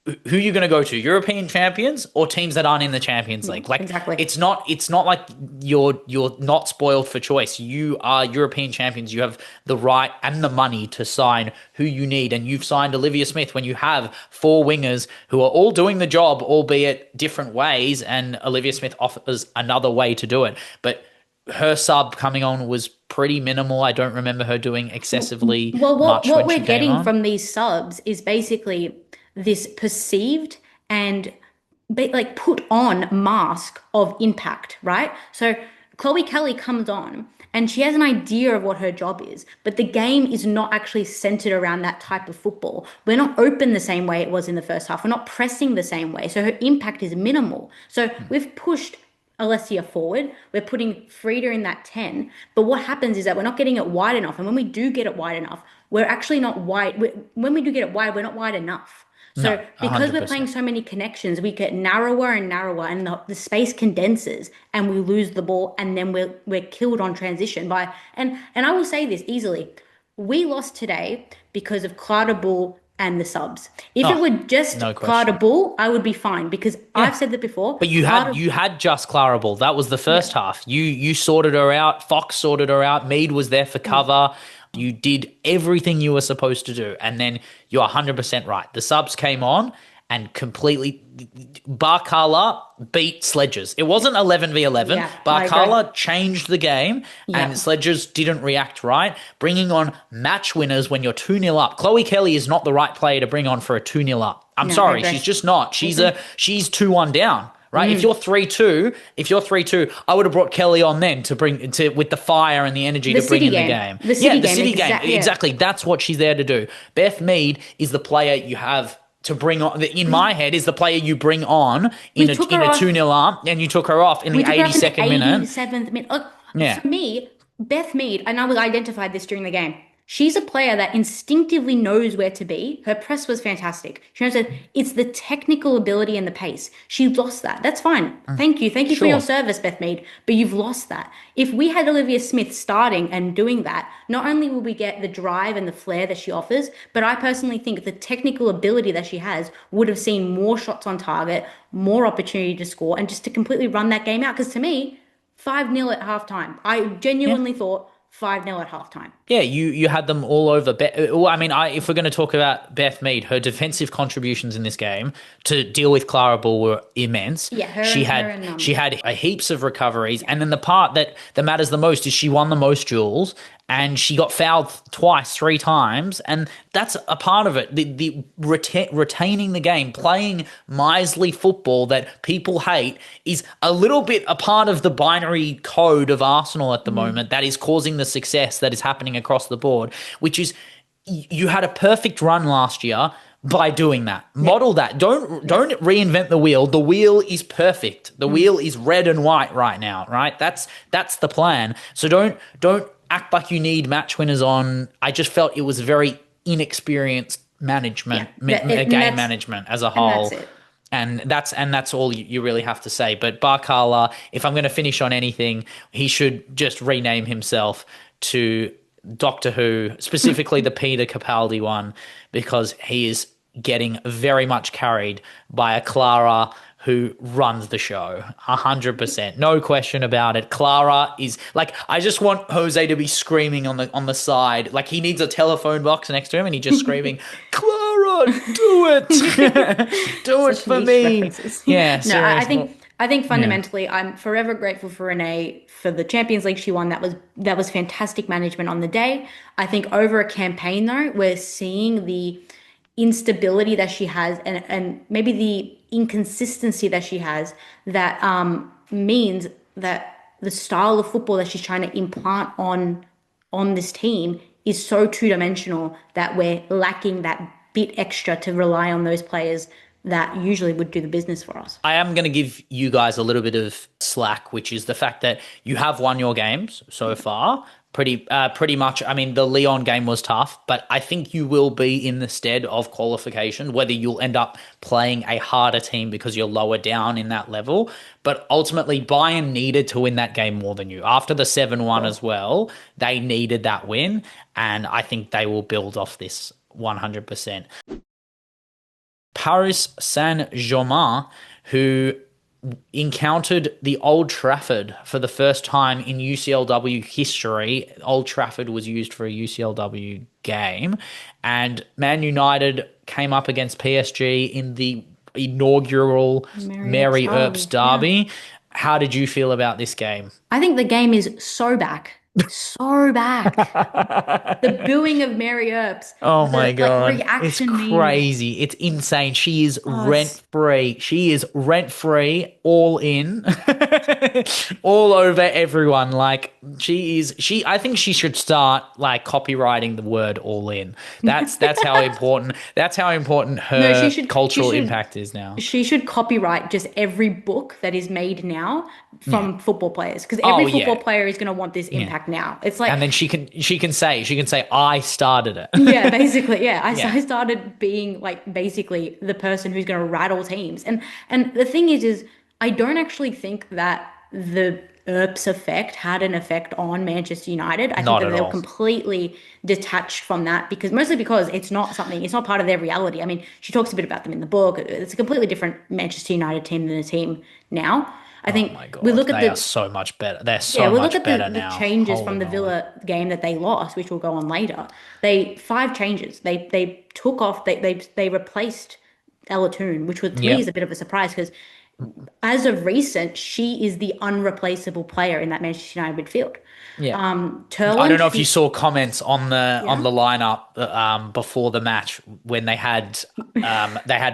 who are you going to go to? European champions or teams that aren't in the Champions Yeah, League? Like exactly. it's not like you're not spoiled for choice. You are European champions. You have the right and the money to sign who you need, and you've signed Olivia Smith when you have four wingers who are all doing the job, albeit different ways, and Olivia Smith offers another way to do it. But her sub coming on was pretty minimal. I don't remember her doing excessively Well, much what when we're she came getting on. from these subs is basically this perceived and like put on mask of impact, right? So Chloe Kelly comes on and she has an idea of what her job is, but the game is not actually centered around that type of football. We're not open the same way it was in the first half. We're not pressing the same way. So her impact is minimal. So we've pushed Alessia forward. We're putting Frida in that 10. But what happens is that we're not getting it wide enough. And when we do get it wide enough, we're actually not wide. When we do get it wide, we're not wide enough. No, So because we're playing 100%. so many connections, we get narrower and narrower, and the space condenses, and we lose the ball, and then we're killed on transition by. And I will say this easily: we lost today because of Clara Bull and the subs. If it Oh, were just no Clara question. Bull, I would be fine because Yeah. I've said that before. But you had Clara, you had just Clara Ball. That was the yeah. first half. You sorted her out. Fox sorted her out. Mead was there for cover. You did everything you were supposed to do. And then you're 100% right. The subs came on and completely Barkala beat Sledgers. It wasn't 11v11. Yeah, I agree. Barkala changed the game and Yeah. Sledgers didn't react right. Bringing on match winners when you're 2-0 up. Chloe Kelly is not the right player to bring on for a 2-0 up. I'm No, I sorry, agree. she's just not. I agree. She's 2-1 down. Right, if you're 3-2, I would have brought Kelly on then to bring to with the fire and the energy The to bring City in the game. game. The Yeah, City the game. City game, Yeah. exactly. That's what she's there to do. Beth Mead is the player you have to bring on. In my head, is the player you bring on We in a took in her a off. 2-0 up, and you took her off in We the took her off in the 82nd minute. 87th minute. Look, Yeah, for me, Beth Mead, and I was identified this during the game. She's a player that instinctively knows where to be. Her press was fantastic. She knows that it's the technical ability and the pace. She lost that. That's fine. Thank you. Thank you for your sure. service, Beth Mead. But you've lost that. If we had Olivia Smith starting and doing that, not only will we get the drive and the flair that she offers, but I personally think the technical ability that she has would have seen more shots on target, more opportunity to score, and just to completely run that game out. Because to me, 5-0 at halftime. I Yeah. genuinely thought 5-0 at halftime. Yeah, you had them all over. Well, I mean, if we're going to talk about Beth Mead, her defensive contributions in this game to deal with Clara Ball were immense. Yeah, She her had and she had heaps of recoveries, and then the part that matters the most is she won the most duels, and she got fouled twice, three times, and that's a part of it. The retaining the game, playing miserly football that people hate, is a little bit a part of the binary code of Arsenal at the moment that is causing the success that is happening across the board, which is you had a perfect run last year by doing that. Model that. Don't reinvent the wheel. The wheel is perfect. The wheel is red and white right now, right? That's the plan. So don't act like you need match winners on. I just felt it was very inexperienced management, game management as a and that's whole. it. And that's all you really have to say. But Barkala, if I'm going to finish on anything, he should just rename himself to Doctor Who, specifically the Peter Capaldi one, because he is getting very much carried by a Clara who runs the show 100%, no question about it. Clara is like, I just want Jose to be screaming on the side, like he needs a telephone box next to him, and he just screaming, Clara, do it, do it Such for niche me. references. Yeah, No, I seriously. think I think Yeah. fundamentally I'm forever grateful for Renee for the Champions League she won. That was fantastic management on the day. I think over a campaign though, we're seeing the instability that she has and maybe the inconsistency that she has that means that the style of football that she's trying to implant on this team is so two-dimensional that we're lacking that bit extra to rely on those players that usually would do the business for us. I am going to give you guys a little bit of slack, which is the fact that you have won your games so far. Pretty much. I mean, the Lyon game was tough, but I think you will be in the stead of qualification, whether you'll end up playing a harder team because you're lower down in that level. But ultimately, Bayern needed to win that game more than you. After the 7-1 as well, they needed that win, and I think they will build off this 100%. Paris Saint-Germain, who encountered the Old Trafford for the first time in UCLW history. Old Trafford was used for a UCLW game, and Man United came up against PSG in the inaugural Mary Earps Mary Earps Derby. Yeah. Derby. How did you feel about this game? I think the game is so back. So back. The booing of Mary Earps, Oh my the like God. It's reaction memes. crazy. It's insane. She is Oh, rent free. She is rent free, all in, all over everyone. Like I think she should start like copywriting the word all in. That's how important no, her she cultural should impact is now. she should copyright just every book that is made now Yeah. from football players because Oh every football yeah. player is going to want this Yeah. impact now. It's like And then she can say I started yeah, it. basically, yeah. Yeah. I started being like basically the person who's going to rattle teams. And the thing is I don't actually think that the Earps effect had an effect on Manchester United. I think Not that at they were all. completely detached from that because mostly because it's not part of their reality. I mean, she talks a bit about them in the book. It's a completely different Manchester United team than the team now. I Oh think my we God. look at They are the so much better. They're yeah, so we look much at better the now. changes Holy from the moly. Villa game that they lost, which we'll go on later. They five changes. They took off. They replaced Ella Toon, which was to me is a Yep. bit of a surprise because as of recent, she is the unreplaceable player in that Manchester United midfield. Yeah. I don't Turland, know if you she saw comments on yeah. the lineup before the match when they had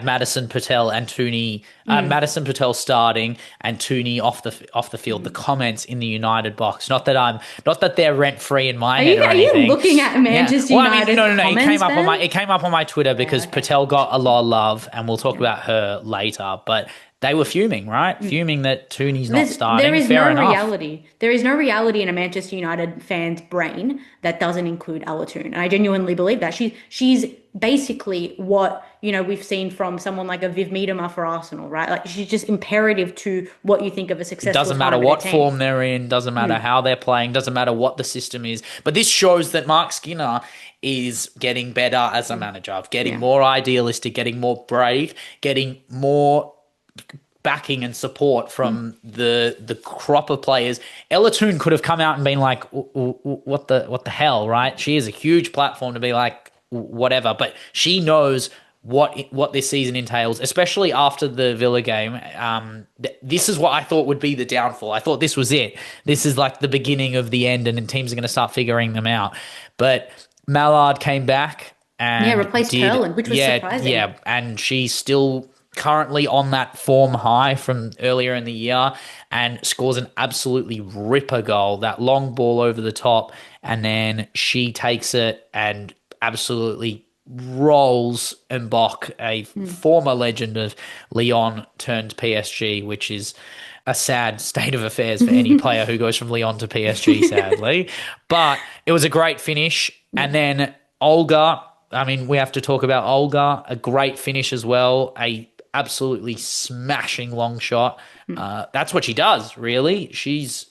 Madison Patel and Tooney, Mm, Madison Patel starting and Tooney off the field. The mm. comments in the United box. Not that they're rent free in my head or Are you anything. looking at Yeah. Manchester Well, I mean, United no. comments, Ben? It came up on my Twitter Yeah, because okay. Patel got a lot of love, and we'll talk Yeah. about her later. But they were fuming, right? Mm. Fuming that Tooney's not There starting. is Fair no enough. reality. There is no reality in a Manchester United fan's brain that doesn't include Alatoon. And I genuinely believe that. She's basically what, we've seen from someone like a Viv Miedema for Arsenal, right? Like she's just imperative to what you think of a It successful doesn't matter time at a what team. form they're in, doesn't matter Mm. how they're playing, doesn't matter what the system is. But this shows that Mark Skinner is getting better as a Mm. manager, of getting Yeah. more idealistic, getting more brave, getting more backing and support Mm. from the crop of players. Ella Toon could have come out and been like, what the hell, right? She is a huge platform to be like whatever, but she knows what this season entails, especially after the Villa game. This is what I thought would be the downfall. I thought this was it. This is like the beginning of the end, and then teams are going to start figuring them out. But Mallard came back Yeah, and replaced Hurland, which was surprising. yeah, and she's still currently on that form high from earlier in the year and scores an absolutely ripper goal, that long ball over the top, and then she takes it and absolutely rolls Mbok, a Mm. former legend of Lyon turned PSG, which is a sad state of affairs for any player who goes from Lyon to PSG, sadly. But it was a great finish. Yeah. And then Olga, I mean, we have to talk about Olga, a great finish as well, a absolutely smashing long shot. Mm. That's what she does, really. She's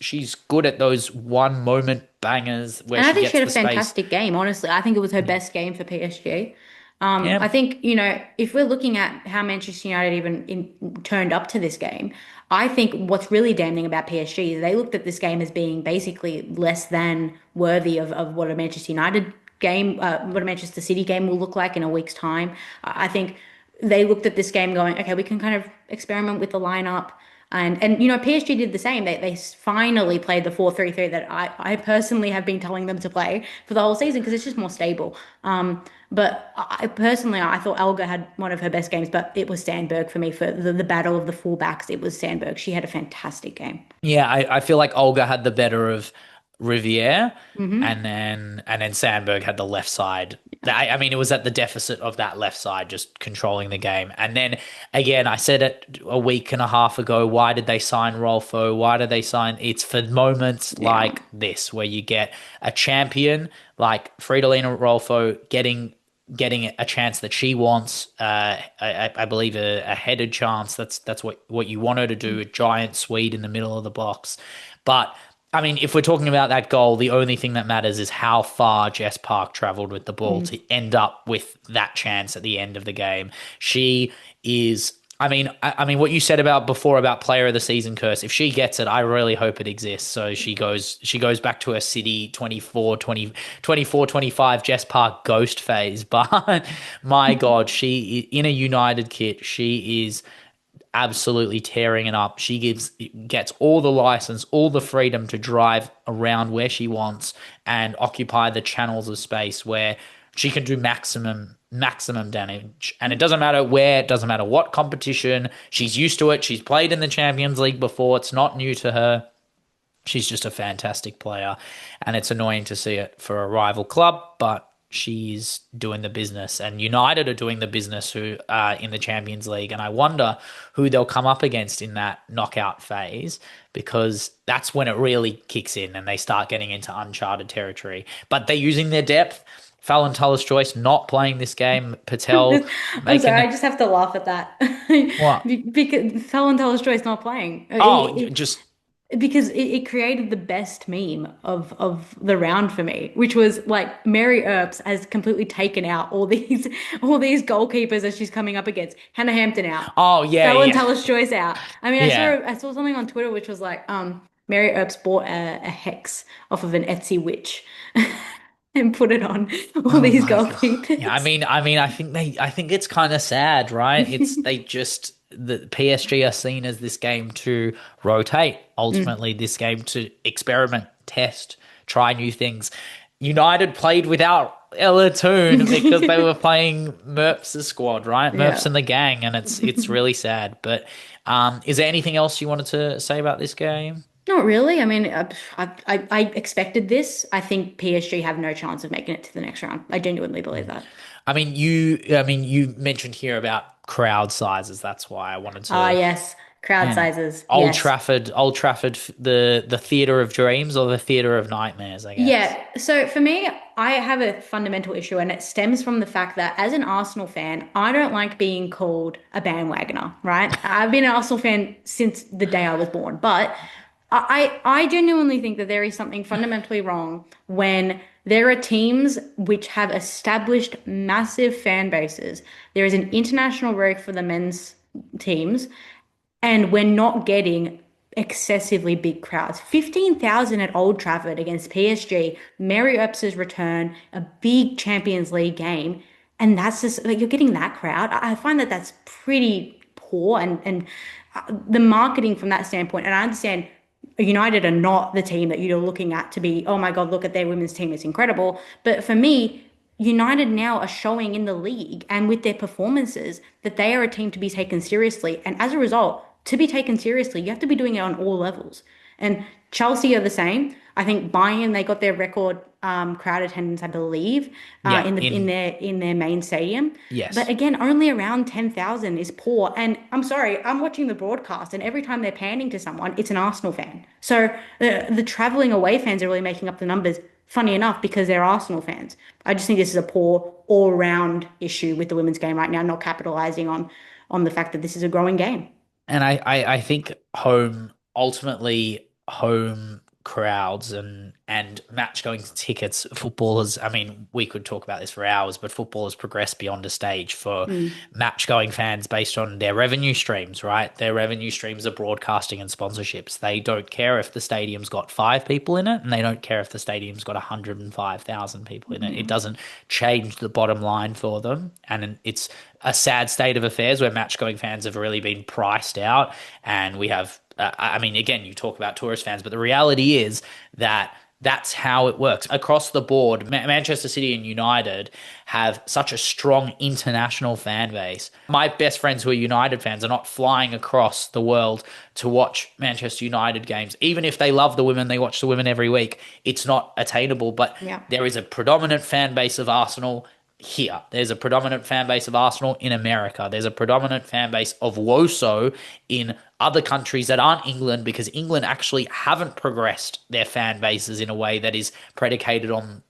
good at those one moment bangers where And I she think she gets had a the space. fantastic game, honestly. I think it was her best game for PSG. I Yeah, think, if we're looking at how Manchester United turned up to this game, I think what's really damning about PSG is they looked at this game as being basically less than worthy of what a Manchester United game, what a Manchester City game will look like in a week's time. I think they looked at this game going, okay, we can kind of experiment with the lineup. And PSG did the same. They finally played the 4-3-3 that I personally have been telling them to play for the whole season because it's just more stable. But I personally, I thought Elga had one of her best games, but it was Sandberg for me for the battle of the fullbacks. It was Sandberg. She had a fantastic game. yeah. I feel like Olga had the better of Riviere, Hmm. and then Sandberg had the left side. I mean, it was at the deficit of that left side, just controlling the game. And then again, I said it a week and a half ago. Why did they sign Rolfo? Why did they sign? It's for moments Yeah. like this where you get a champion like Fridolina Rolfo getting a chance that she wants. I believe a headed chance. That's what you want her to do. A giant Swede in the middle of the box, but I mean, if we're talking about that goal, the only thing that matters is how far Jess Park travelled with the ball to end up with that chance at the end of the game. She is. I mean, what you said about before about player of the season curse. If she gets it, I really hope it exists. So she goes back to her City 24, 25 Jess Park ghost phase. But my God, she in a United kit, she is absolutely tearing it up. Gets all the license, all the freedom to drive around where she wants and occupy the channels of space where she can do maximum damage. And it doesn't matter where, it doesn't matter what competition. She's used to it. She's played in the Champions League before. It's not new to her. She's just a fantastic player, and it's annoying to see it for a rival club, but she's doing the business, and United are doing the business who are in the Champions League, and I wonder who they'll come up against in that knockout phase, because that's when it really kicks in and they start getting into uncharted territory. But they're using their depth. Fallon Tullis-Joyce not playing this game. Patel I'm making sorry, I the just have to laugh at that. what? Because Fallon Joyce not playing. Oh, just Because it created the best meme of the round for me, which was like Mary Earps has completely taken out all these goalkeepers that she's coming up against. Hannah Hampton out. oh yeah, Fallon yeah, Tullis-Joyce out. I mean, yeah. I saw something on Twitter which was like, Mary Earps bought a hex off of an Etsy witch and put it on all Oh these my God. Yeah, goalkeepers. I think it's kind of sad, right? The PSG are seen as this game to rotate, ultimately this game to experiment, test, try new things. United played without Ella Toon because they were playing Merps' squad, right? Merps Yeah. and the gang, and it's really sad. But is there anything else you wanted to say about this game? Not really. I mean, I expected this. I think PSG have no chance of making it to the next round. I genuinely believe that. I mean, you mentioned here about crowd sizes. That's why I wanted Ah, to. yes. Crowd And sizes. Yes. Old Trafford, the theater of dreams or the theater of nightmares, I guess. Yeah. So for me, I have a fundamental issue, and it stems from the fact that as an Arsenal fan, I don't like being called a bandwagoner, right? I've been an Arsenal fan since the day I was born, but I genuinely think that there is something fundamentally wrong when there are teams which have established massive fan bases. There is an international break for the men's teams, and we're not getting excessively big crowds. 15,000 at Old Trafford against PSG, Mary Earps' return, a big Champions League game, and that's just like you're getting that crowd. I find that that's pretty poor, and the marketing from that standpoint. And I understand United are not the team that you're looking at to be, oh my God, look at their women's team, it's incredible. But for me, United now are showing in the league and with their performances that they are a team to be taken seriously. And as a result, to be taken seriously, you have to be doing it on all levels. And Chelsea are the same. I think Bayern, they got their record crowd attendance, I believe, Yeah, in their main stadium. But yes. again, only around 10,000 is poor. And I'm sorry, I'm watching the broadcast, and every time they're panning to someone, it's an Arsenal fan. So the traveling away fans are really making up the numbers. Funny enough, because they're Arsenal fans. I just think this is a poor all-round issue with the women's game right now, not capitalizing on the fact that this is a growing game. And I think home crowds and match going tickets, footballers, I mean, we could talk about this for hours, but footballers progress beyond a stage for match going fans based on their revenue streams, right? Their revenue streams are broadcasting and sponsorships. They don't care if the stadium's got 5 people in it, and they don't care if the stadium's got 105,000 people in it. It doesn't change the bottom line for them. And it's a sad state of affairs where match going fans have really been priced out, and we have I mean, again, you talk about tourist fans, but the reality is that that's how it works across the board. Manchester City and United have such a strong international fan base. My best friends who are United fans are not flying across the world to watch Manchester United games. Even if they love the women, they watch the women every week. It's not attainable, but Yeah. there is a predominant fan base of Arsenal here. There's a predominant fan base of Arsenal in America. There's a predominant fan base of WOSO in other countries that aren't England, because England actually haven't progressed their fan bases in a way that is predicated on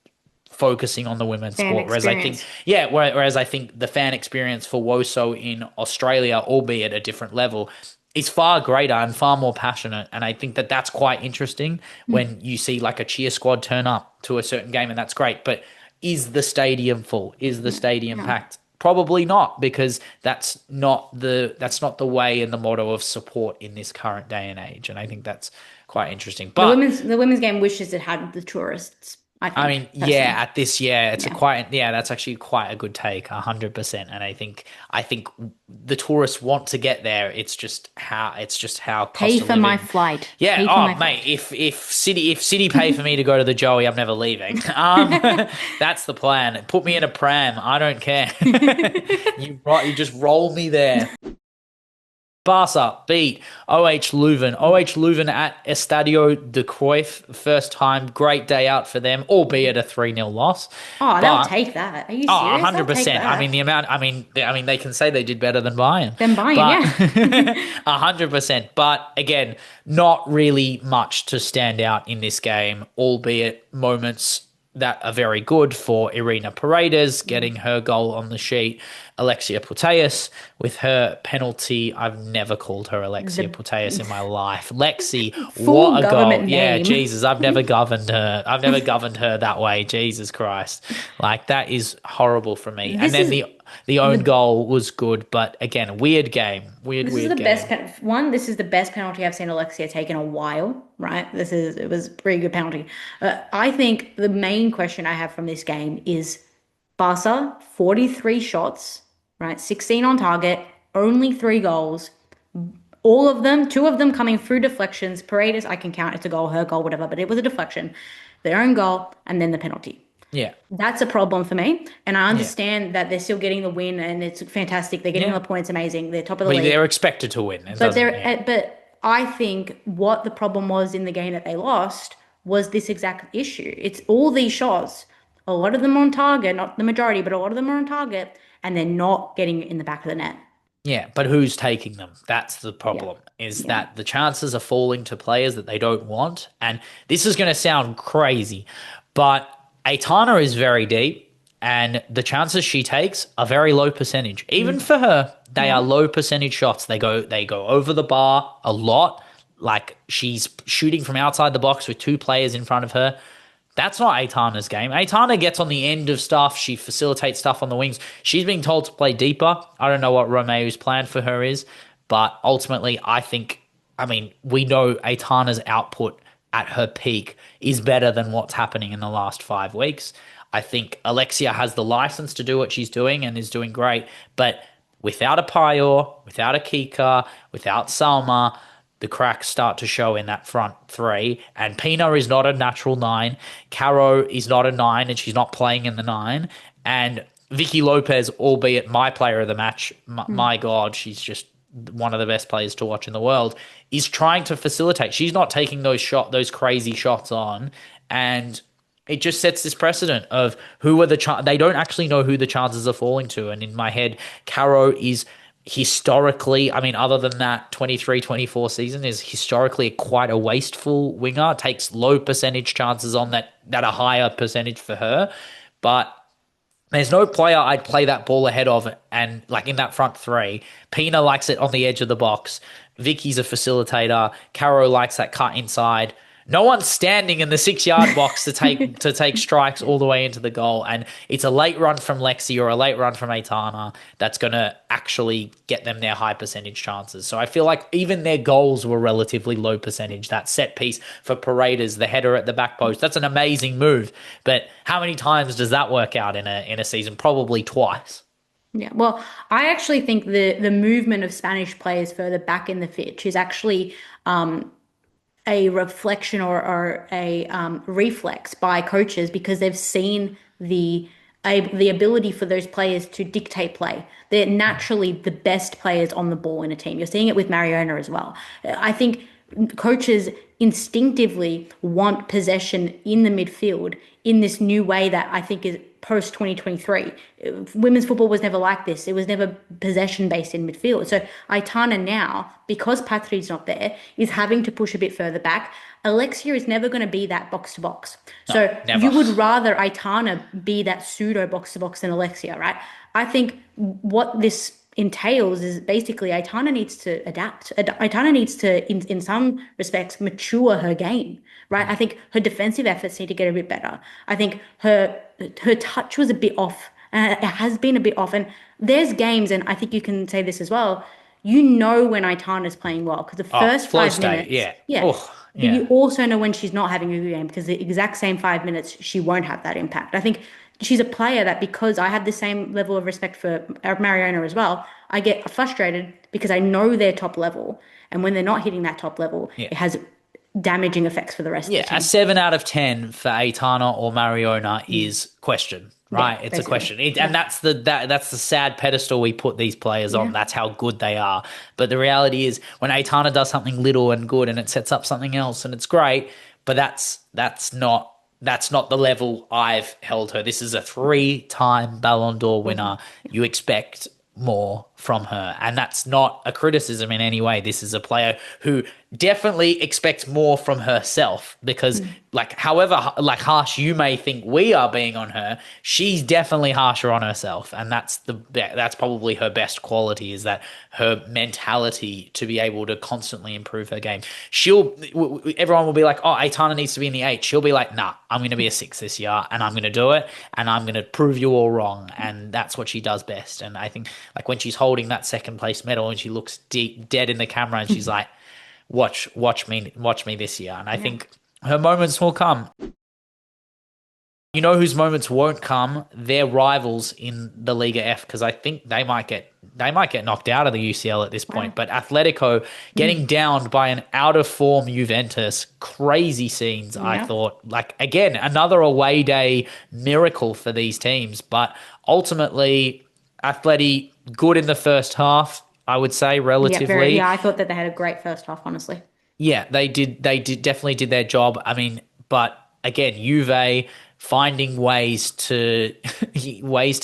focusing on the women's Fan sport. Whereas I think, experience. yeah, whereas I think the fan experience for WOSO in Australia, albeit at a different level, is far greater and far more passionate. And I think that that's quite interesting when you see like a cheer squad turn up to a certain game, and that's great. But is the stadium full? Is the stadium Yeah. packed? Probably not, because that's not the way and the motto of support in this current day and age. And I think that's quite interesting. But The women's game wishes it had the tourists, I I think, mean, yeah, personally. at this, yeah, Yeah. that's actually quite a good take, 100%. And I think the tourists want to get there. It's just how Pay cost of for my living. flight. Yeah. Pay for my Oh, mate, flight. if City pay for me to go to the Joey, I'm never leaving. That's the plan. Put me in a pram. I don't care. You just roll me there. Barca beat OH Leuven. OH Leuven at Estadio de Cruyff. First time, great day out for them, albeit a 3-0 loss. Oh, they'll But take that. Are you oh, serious? They'll take 100%. I mean, that. the amount, I mean, they can say they did better than Bayern, Then Bayern, but yeah. 100%. But again, not really much to stand out in this game, albeit moments that are very good for Irina Paredes getting her goal on the sheet. Alexia Putellas with her penalty. I've never called her Alexia The Putellas in my life. Lexi, full what a goal. government Yeah, name. Jesus, I've never governed her. I've never governed her that way. Jesus Christ. Like, that is horrible for me. And This then is the own the goal was good, but again, weird game. This is Weird the best game. This is the best penalty I've seen Alexia take in a while, right? It was a pretty good penalty. I think the main question I have from this game is Barca, 43 shots, right? 16 on target, only 3 goals. All of them, 2 of them coming through deflections. Paredes, I can count, it's a goal, her goal, whatever, but it was a deflection. Their own goal, and then the penalty. Yeah. That's a problem for me. And I Yeah. understand that they're still getting the win and it's fantastic. They're getting Yeah. the points, amazing. They're top of the But league. they're expected to win. It But doesn't, yeah. I think what the problem was in the game that they lost was this exact issue. It's all these shots. A lot of them are on target, not the majority, but a lot of them are on target, and they're not getting it in the back of the net. Yeah, but who's taking them? That's the Yeah. problem, is Yeah. that the chances are falling to players that they don't want. And this is going to sound crazy, but Aitana is very deep, and the chances she takes are very low percentage. Even for her, they are Yeah. low percentage shots. They go over the bar a lot. Like, she's shooting from outside the box with 2 players in front of her. That's not Aitana's game. Aitana gets on the end of stuff. She facilitates stuff on the wings. She's being told to play deeper. I don't know what Romeo's plan for her is, but ultimately, I mean, we know Aitana's output at her peak is better than what's happening in the last 5 weeks. I think Alexia has the license to do what she's doing and is doing great, but without a Payor, without a Kika, without Salma, the cracks start to show in that front three. And Pina is not a natural 9. Caro is not a 9, and she's not playing in the 9. And Vicky Lopez, albeit my player of the match, my God, she's just one of the best players to watch in the world, is trying to facilitate. She's not taking those crazy shots on, and it just sets this precedent of who are they don't actually know who the chances are falling to. And in my head, Caro is historically, I mean, other than that 23-24 season, is historically quite a wasteful winger, takes low percentage chances on that are higher percentage for her. But there's no player I'd play that ball ahead of, and like in that front three. Pina likes it on the edge of the box. Vicky's a facilitator. Caro likes that cut inside. No one's standing in the 6-yard box to take strikes all the way into the goal. And it's a late run from Lexi or a late run from Aitana that's going to actually get them their high percentage chances. So I feel like even their goals were relatively low percentage. That set piece for Paredes, the header at the back post, that's an amazing move. But how many times does that work out in a season? Probably twice. Yeah, well, I actually think the movement of Spanish players further back in the pitch is actually a reflection or a reflex by coaches because they've seen the ability for those players to dictate play. They're naturally the best players on the ball in a team. You're seeing it with Mariona as well. I think coaches instinctively want possession in the midfield in this new way that I think is post 2023. Women's football was never like this. It was never possession based in midfield. So Aitana now, because Patrick's not there, is having to push a bit further back. Alexia is never going to be that box to box. So Never. you would rather Aitana be that pseudo box to box than Alexia, right? I think what this entails is basically Aitana needs to adapt. Aitana needs to, in some respects, mature her game, right? I think her defensive efforts need to get a bit better. I think her touch was a bit off. It has been a bit off. And there's games, and I think you can say this as well. You know when Aitana's playing well because the Oh, first flow five state. minutes, Yeah. yeah. Oh, But yeah. you also know when she's not having a good game because the exact same 5 minutes, she won't have that impact. I think she's a player that because I have the same level of respect for Mariona as well, I get frustrated because I know they're top level. And when they're not hitting that top level, Yeah. it has damaging effects for the rest of the Yeah, a team. 7 out of 10 for Aitana or Mariona Mm. is question, Yeah, right? It's a basically. question, and Yeah. that's the sad pedestal we put these players on. Yeah. That's how good they are. But the reality is, when Aitana does something little and good, and it sets up something else, and it's great, but that's not the level I've held her. This is a 3-time Ballon d'Or winner. You expect more from her. And that's not a criticism in any way. This is a player who definitely expects more from herself because Mm. like however like harsh you may think we are being on her, she's definitely harsher on herself. And that's probably her best quality is that her mentality to be able to constantly improve her game. Everyone will be like, "Oh, Aitana needs to be in the 8." She'll be like, "Nah, I'm going to be a 6 this year and I'm going to do it and I'm going to prove you all wrong." And that's what she does best. And I think like when she's holding that second place medal and she looks dead in the camera and she's like, watch me this year. And I Yeah. think her moments will come. You know whose moments won't come? Their rivals in the Liga F, because I think they might get knocked out of the UCL at this point. Wow. But Atletico getting Mm. downed by an out of form Juventus, crazy scenes. I Yeah. thought, like again, another away day miracle for these teams. But ultimately, Atleti good in the first half. I would say Yeah, very. relatively. Yeah, I thought that they had a great first half, honestly. Yeah, they did. They did definitely did their job. I mean, but again, Juve finding ways to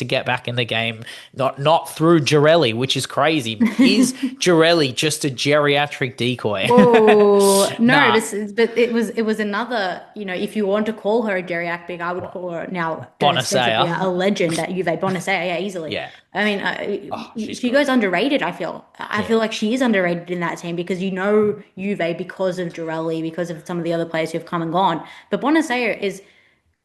get back in the game, not through Girelli, which is crazy. Is Girelli just a geriatric decoy? Oh no, Nah, but it was another, if you want to call her a geriatric, I would call her now ostensibly Bonacea. a legend at Juve, Bonacea, yeah, easily. Yeah. I mean, Oh, she's she good. goes underrated, I feel. I Yeah. feel like she is underrated in that team because Juve because of Girelli, because of some of the other players who have come and gone. But Bonacea is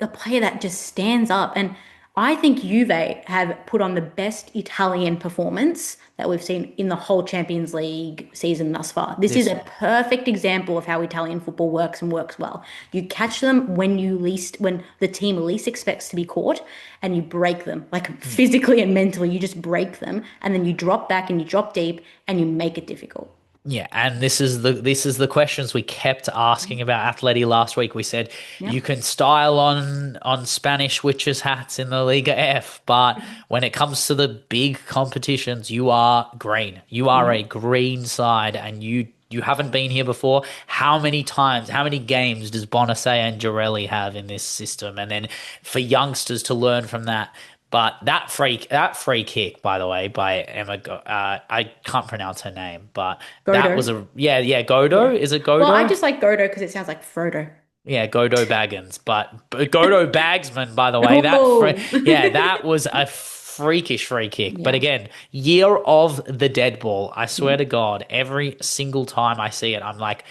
a player that just stands up. And I think Juve have put on the best Italian performance that we've seen in the whole Champions League season thus far. This is This a perfect example of how Italian football works and works well. You catch them when the team least expects to be caught, and you break them, like physically and mentally, you just break them, and then you drop back and you drop deep and you make it difficult. Yeah, and this is the questions we kept asking about Atleti last week. We said Yep. you can style on Spanish witches hats in the Liga F, but when it comes to the big competitions, you are green. You are Yeah. a green side, and you haven't been here before. How many times, how many games does Bonacea and Girelli have in this system? And then for youngsters to learn from that. But that free kick, by the way, by Emma, I can't pronounce her name, but that was Godo. yeah, Godo. Yeah. Is it Well, I Godo? just like Godo because it sounds like Frodo. Yeah, Godo Baggins, but Godo Bagsman, by the way, Oh, yeah, that was a freakish free kick. But yeah. again, year of the dead ball. I swear to God, every single time I see it, I'm like,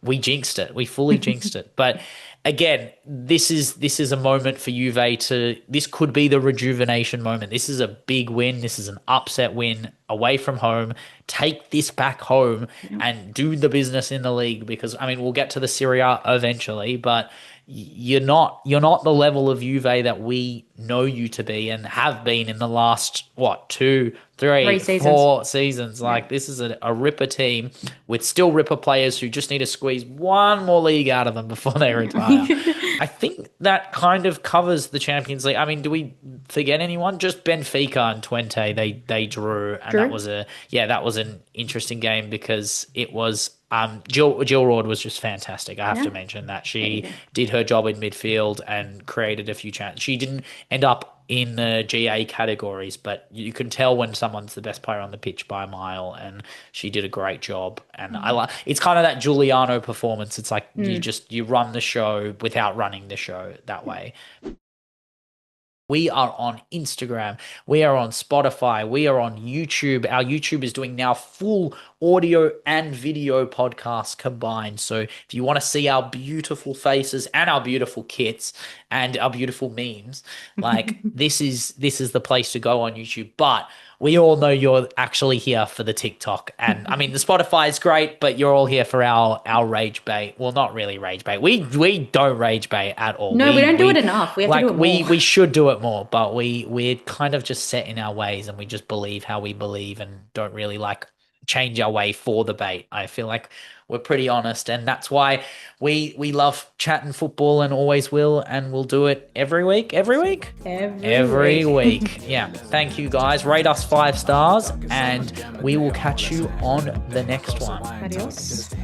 we jinxed it. We fully jinxed it. But again, this is a moment for Juve to. This could be the rejuvenation moment. This is a big win. This is an upset win away from home. Take this back home Yeah. and do the business in the league because I mean we'll get to the Serie A eventually, but you're not the level of Juve that we know you to be and have been in the last what two, three, Three seasons. 4 seasons. Yeah. Like this is a ripper team with still ripper players who just need to squeeze one more league out of them before they retire. I think that kind of covers the Champions League. I mean, do we forget anyone? Just Benfica and Twente, they drew, and that True. was an interesting game because it was Jill Roord was just fantastic. I have Yeah. to mention that There you she go. did her job in midfield and created a few chances. She didn't end up in the GA categories, but you can tell when someone's the best player on the pitch by a mile, and she did a great job. And I like it's kind of that Giuliano performance. It's like Mm. you run the show without running the show that way. We are on Instagram. We are on Spotify. We are on YouTube. Our YouTube is doing now full audio and video podcasts combined. So if you want to see our beautiful faces and our beautiful kits and our beautiful memes, like this is the place to go on YouTube. But we all know you're actually here for the TikTok. And I mean, the Spotify is great, but you're all here for our rage bait. Well, not really rage bait. We don't rage bait at all. No, we don't do it enough. We have to do it more. We should do it more, but we're kind of just set in our ways and we just believe how we believe and don't really like change our way for the bait. I feel like we're pretty honest, and that's why we love chatting football and always will, and we'll do it every week. Every week. Yeah. Thank you guys. Rate us 5 stars, and we will catch you on the next one. Adios.